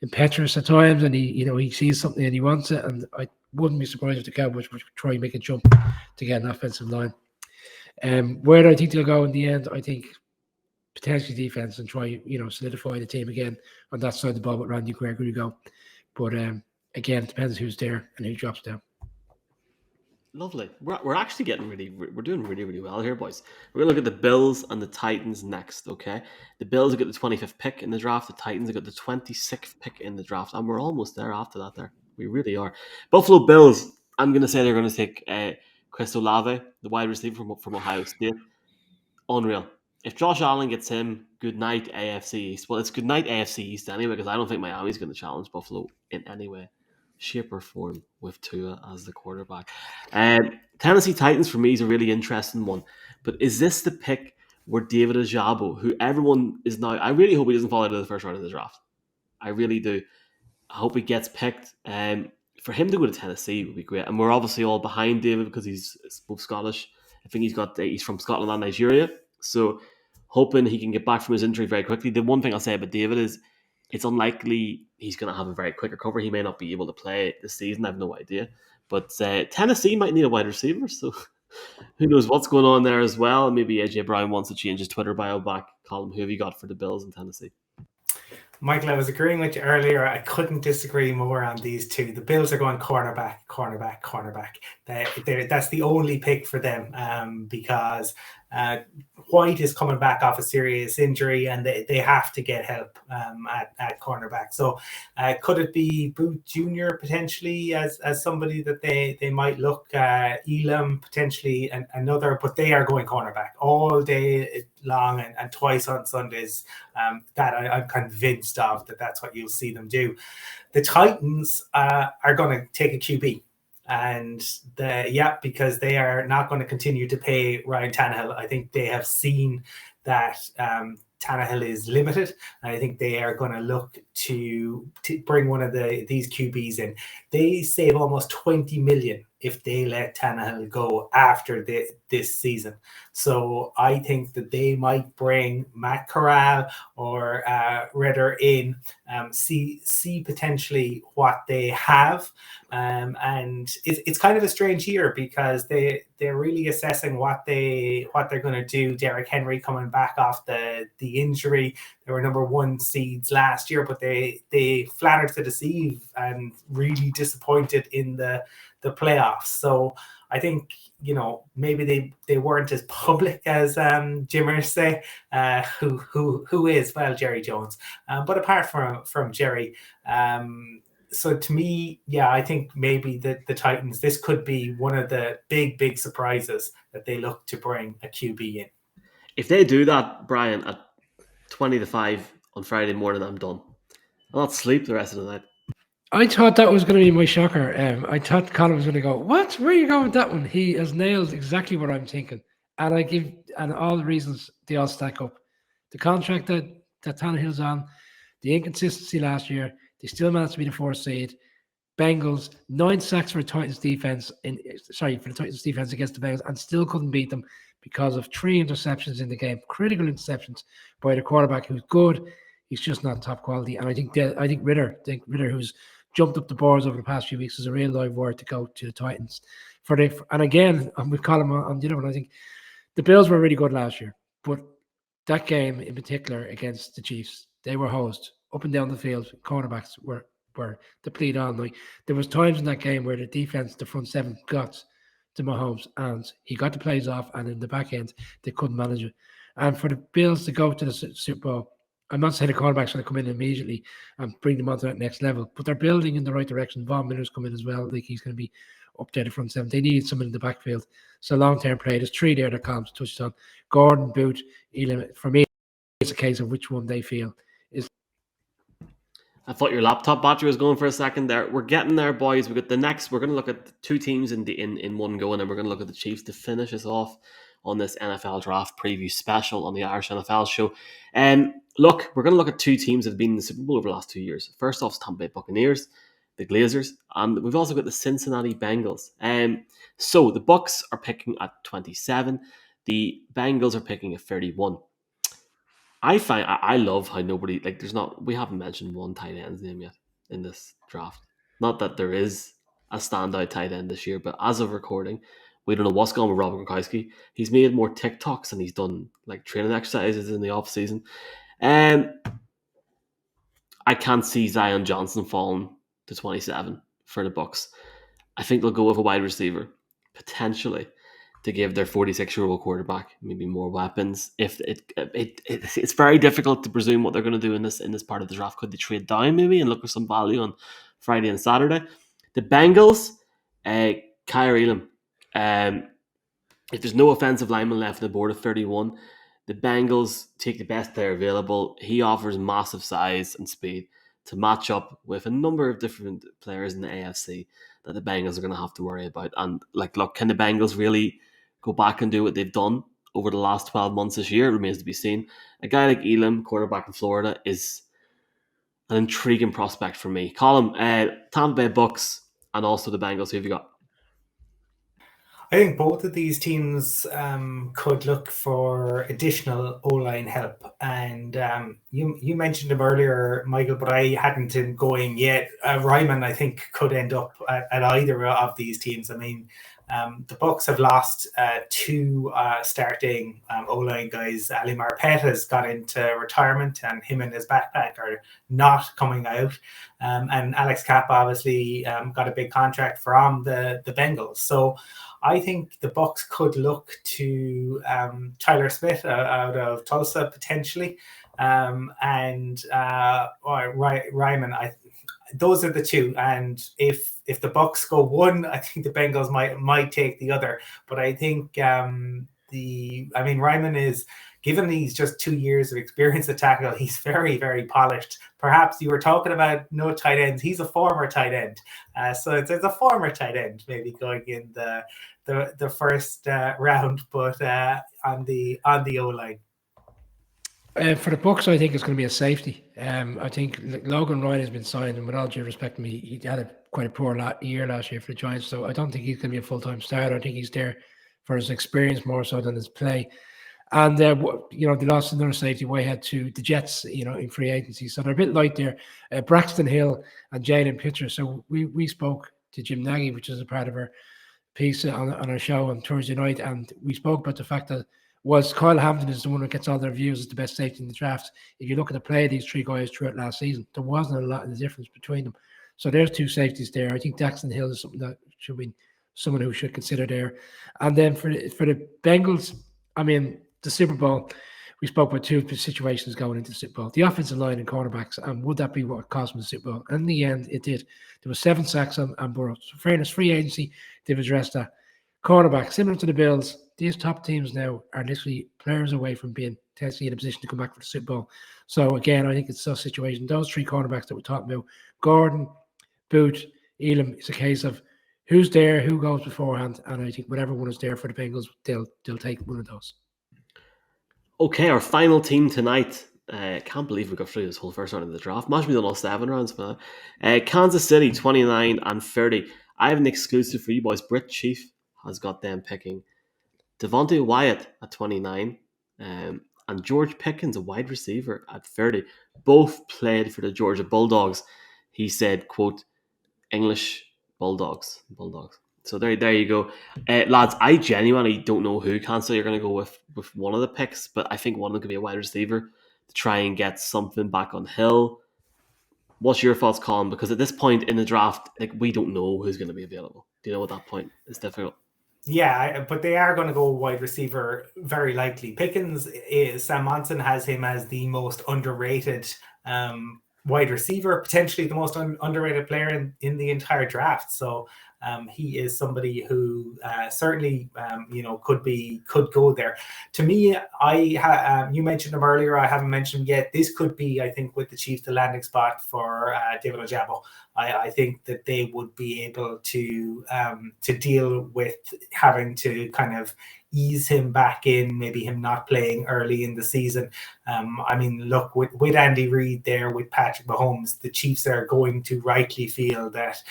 impetuous at times, and he sees something and he wants it. And I wouldn't be surprised if the Cowboys would try and make a jump to get an offensive line. Where do I think they'll go in the end? I think potentially defense, and try solidify the team again on that side of the ball with Randy Gregory go. But again, it depends who's there and who drops down. Lovely. We're actually we're doing really, really well here, boys. We're going to look at the Bills and the Titans next, okay? The Bills have got the 25th pick in the draft. The Titans have got the 26th pick in the draft. And we're almost there after that there. We really are. Buffalo Bills, I'm going to say they're going to take Chris Olave, the wide receiver from Ohio State. Unreal. If Josh Allen gets him, good night AFC East. Well, it's good night AFC East anyway, because I don't think Miami's going to challenge Buffalo in any way, shape or form with Tua as the quarterback. Tennessee Titans for me is a really interesting one. But is this the pick where David Ojabo, who everyone is now, I really hope he doesn't fall out of the first round of the draft. I really do. I hope he gets picked. For him to go to Tennessee would be great. And we're obviously all behind David because he's both Scottish. I think he's from Scotland and Nigeria. So hoping he can get back from his injury very quickly. The one thing I'll say about David is it's unlikely he's going to have a very quick recovery. He may not be able to play this season. I have no idea. But Tennessee might need a wide receiver. So who knows what's going on there as well. Maybe AJ Brown wants to change his Twitter bio back. Colin, who have you got for the Bills in Tennessee? Michael, I was agreeing with you earlier. I couldn't disagree more on these two. The Bills are going cornerback. That's the only pick for them because White is coming back off a serious injury and they have to get help at cornerback. So could it be Booth Jr. potentially as somebody that they might look Elam potentially another, but they are going cornerback all day long and twice on Sundays. That I'm convinced of that's what you'll see them do. The Titans are going to take a QB. And because they are not going to continue to pay Ryan Tannehill. I think they have seen that Tannehill is limited. And I think they are going to look to bring one of these QBs in. They save almost 20 million if they let Tannehill go after this season. So I think that they might bring Matt Corral or Ritter in, see potentially what they have. And it's kind of a strange year because they're really assessing what they're going to do. Derrick Henry coming back off the injury. They were number 1 seeds last year, but they flattered to deceive and really disappointed in the playoffs. So I think, maybe they weren't as public as Jim Irsay, who is, well, Jerry Jones. But apart from Jerry, so to me, I think maybe the Titans, this could be one of the big surprises that they look to bring a QB in. If they do that, Brian, at 20-5 on Friday morning, I'm done. I'll not sleep the rest of the night. I thought that was going to be my shocker. I thought Colin was going to go, what? Where are you going with that one? He has nailed exactly what I'm thinking. And all the reasons, they all stack up. The contract that Tannehill's on, the inconsistency last year, they still managed to be the 4th seed. Bengals, 9 sacks for the Titans defense against the Bengals, and still couldn't beat them because of 3 interceptions in the game, critical interceptions by the quarterback who's good. He's just not top quality. And I think Ritter, who's jumped up the boards over the past few weeks, is a real live word to go to the Titans. And again, I'm with Colin on the other one. I think the Bills were really good last year, but that game in particular against the Chiefs, they were hosed up and down the field. Cornerbacks were depleted all night. There was times in that game where the defense, the front 7, got to Mahomes and he got the plays off, and in the back end they couldn't manage it. And for the Bills to go to the Super Bowl, I'm not saying the cornerbacks are going to come in immediately and bring them onto that next level, but they're building in the right direction. Von Miller's come in as well. Like, he's going to be up there, the front 7. They need someone in the backfield. So long-term play. There's 3 there that Columns touched on. Gordon, Boot, Elam. For me, it's a case of which one they feel is. I thought your laptop battery was going for a second there. We're getting there, boys. We're going to look at 2 teams in one go, and then we're going to look at the Chiefs to finish us off on this NFL draft preview special on the Irish NFL show. Look, we're going to look at 2 teams that have been in the Super Bowl over the last 2 years. First off, Tampa Bay Buccaneers, the Glazers, and we've also got the Cincinnati Bengals. So the Bucs are picking at 27. The Bengals are picking at 31. I love how we haven't mentioned one tight end's name yet in this draft. Not that there is a standout tight end this year, but as of recording, we don't know what's going on with Robert Gronkowski. He's made more TikToks and he's done training exercises in the off season. I can't see Zion Johnson falling to 27 for the Bucs. I think they'll go with a wide receiver, potentially, to give their 46-year-old quarterback maybe more weapons. It's very difficult to presume what they're going to do in this part of the draft. Could they trade down maybe and look for some value on Friday and Saturday? The Bengals, Kyrie Elam. If there's no offensive lineman left on the board at 31, the Bengals take the best player available. He offers massive size and speed to match up with a number of different players in the AFC that the Bengals are going to have to worry about. And look, can the Bengals really go back and do what they've done over the last 12 months this year? It remains to be seen. A guy like Elam, quarterback in Florida, is an intriguing prospect for me. Colin, Tampa Bay Bucs and also the Bengals. Who have you got? I think both of these teams could look for additional O-line help. And you mentioned him earlier, Michael, but I hadn't him going yet. Ryman, I think, could end up at either of these teams. I mean, the Bucs have lost 2 starting O-line guys. Ali Marpet has got into retirement, and him and his backpack are not coming out. And Alex Kapp obviously got a big contract from the Bengals. So I think the Bucs could look to Tyler Smith out of Tulsa potentially, and Ryman. Those are the 2, and if the Bucs go one, I think the Bengals might take the other. But I think Ryman is, given he's just 2 years of experience at tackle, he's very, very polished. Perhaps you were talking about no tight ends. He's a former tight end, so it's a former tight end maybe going in the first round, but on the O-line. For the Bucks, I think it's going to be a safety. I think Logan Ryan has been signed, and with all due respect to me, he had quite a poor year last year for the Giants, so I don't think he's going to be a full-time starter. I think he's there for his experience more so than his play. And, they lost another safety Whitehead to the Jets, in free agency. So they're a bit light there. Braxton Hill and Jalen Pitcher. So we spoke to Jim Nagy, which is a part of our piece on our show on Thursday night, and we spoke about the fact that Kyle Hampton is the one that gets all the reviews as the best safety in the draft. If you look at the play of these three guys throughout last season, there wasn't a lot of the difference between them. So there's two safeties there. I think Braxton Hill is something that should be someone who should consider there. And then for the Bengals, I mean, the Super Bowl, we spoke about two situations going into the Super Bowl. The offensive line and cornerbacks, and would that be what cost them the Super Bowl? And in the end, it did. There was 7 sacks on Burrow. So fairness, free agency, they've addressed that. Cornerback, similar to the Bills, these top teams now are literally players away from being potentially in a position to come back for the Super Bowl. So again, I think it's a situation. Those 3 cornerbacks that we're talking about, Gordon, Boot, Elam, it's a case of who's there, who goes beforehand, and I think whatever one is there for the Bengals, they'll take one of those. Okay, our final team tonight. Can't believe we got through this whole first round of the draft. Must be done all 7 rounds for that. Kansas City, 29 and 30. I have an exclusive for you boys. Brit Chief has got them picking Devontae Wyatt at 29 and George Pickens, a wide receiver, at 30. Both played for the Georgia Bulldogs. He said, quote, English Bulldogs. So there you go. Lads, I genuinely don't know who. Can't say you're going to go with one of the picks, but I think one of them could be a wide receiver to try and get something back on Hill. What's your thoughts, Colin? Because at this point in the draft, we don't know who's going to be available. Do you know at that point? It's difficult. Yeah, but they are going to go wide receiver very likely. Pickens, Sam Monson has him as the most underrated wide receiver, potentially the most underrated player in the entire draft. So he is somebody who certainly could go there. To me, you mentioned him earlier. I haven't mentioned him yet. This could be, I think, with the Chiefs, the landing spot for David Ojabo. I think that they would be able to deal with having to kind of ease him back in, maybe him not playing early in the season. I mean, look, with Andy Reid there, with Patrick Mahomes, the Chiefs are going to rightly feel that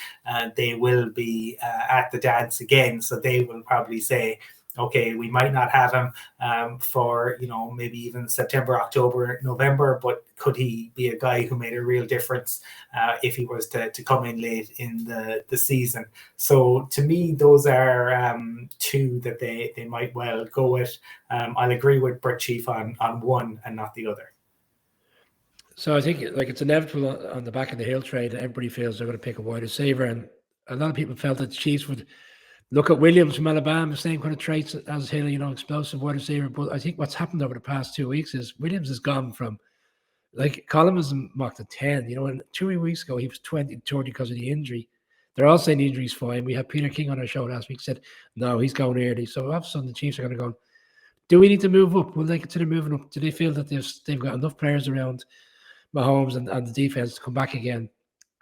they will be at the dance again. So they will probably say, okay, we might not have him for, maybe even September, October, November, but could he be a guy who made a real difference if he was to come in late in the season? So to me, those are 2 that they might well go with. I'll agree with Bert Chief on one and not the other. So I think it's inevitable on the back of the Hill trade that everybody feels they're going to pick a wide receiver, and a lot of people felt that the Chiefs would look at Williams from Alabama, same kind of traits as Hill, explosive wide receiver. But I think what's happened over the past 2 weeks is Williams has gone from, Colin was mocked at 10. And 2 weeks ago, he was 20 because of the injury. They're all saying the injury's fine. We had Peter King on our show last week, said, no, he's going early. So all of a sudden, the Chiefs are going to go, do we need to move up? Will they consider moving up? Do they feel that they've got enough players around Mahomes and the defense to come back again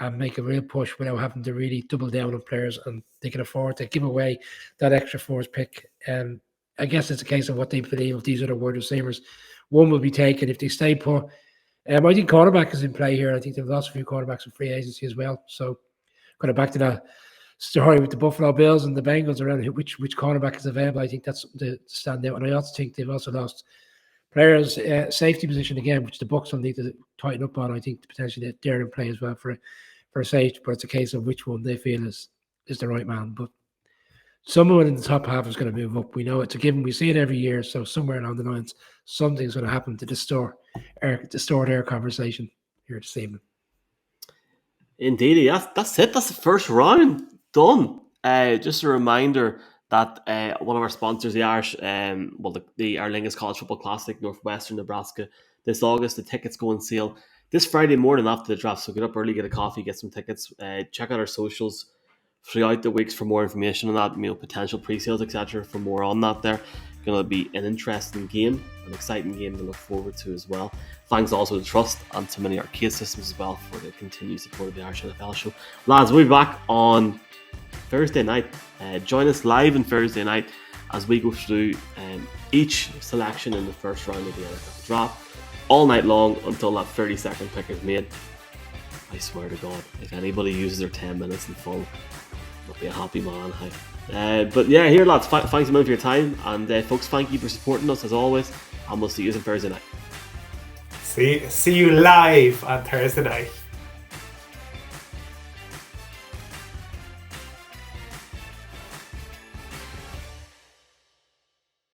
and make a real push without having to really double down on players, and they can afford to give away that extra 4th pick? And I guess it's a case of what they believe of these other wide receivers. One will be taken if they stay put. I think cornerback is in play here. I think they've lost a few cornerbacks in free agency as well. So kind of back to that story with the Buffalo Bills and the Bengals around which cornerback is available. I think that's the standout. And I also think they've also lost players, safety position again, which the Bucs will need to tighten up on. I think potentially they're in play as well for a safety, but it's a case of which one they feel is the right man. But someone in the top half is going to move up. We know it's a given. We see it every year. So somewhere along the lines, something's going to happen to distort their conversation here this evening. Indeed, that's it. That's the first round done. Just a reminder that one of our sponsors, the Irish, the Aer Lingus College Football Classic, Northwestern Nebraska, this August. The tickets go on sale this Friday morning after the draft. So get up early, get a coffee, get some tickets. Check out our socials throughout the weeks for more information on that. Potential pre-sales, etc. For more on that, there going to be an interesting game, an exciting game to look forward to as well. Thanks also to Trust and to many arcade systems as well for the continued support of the Irish NFL show. Lads, we'll be back on Thursday night. Join us live on Thursday night as we go through each selection in the first round of the NFL draft. all night long until that 30-second pick is made. I swear to God, if anybody uses their 10 minutes in full, I'll be a happy man. But yeah, here lads, thanks a million for your time, and folks, thank you for supporting us as always, and we'll see you on Thursday night. See you live on Thursday night.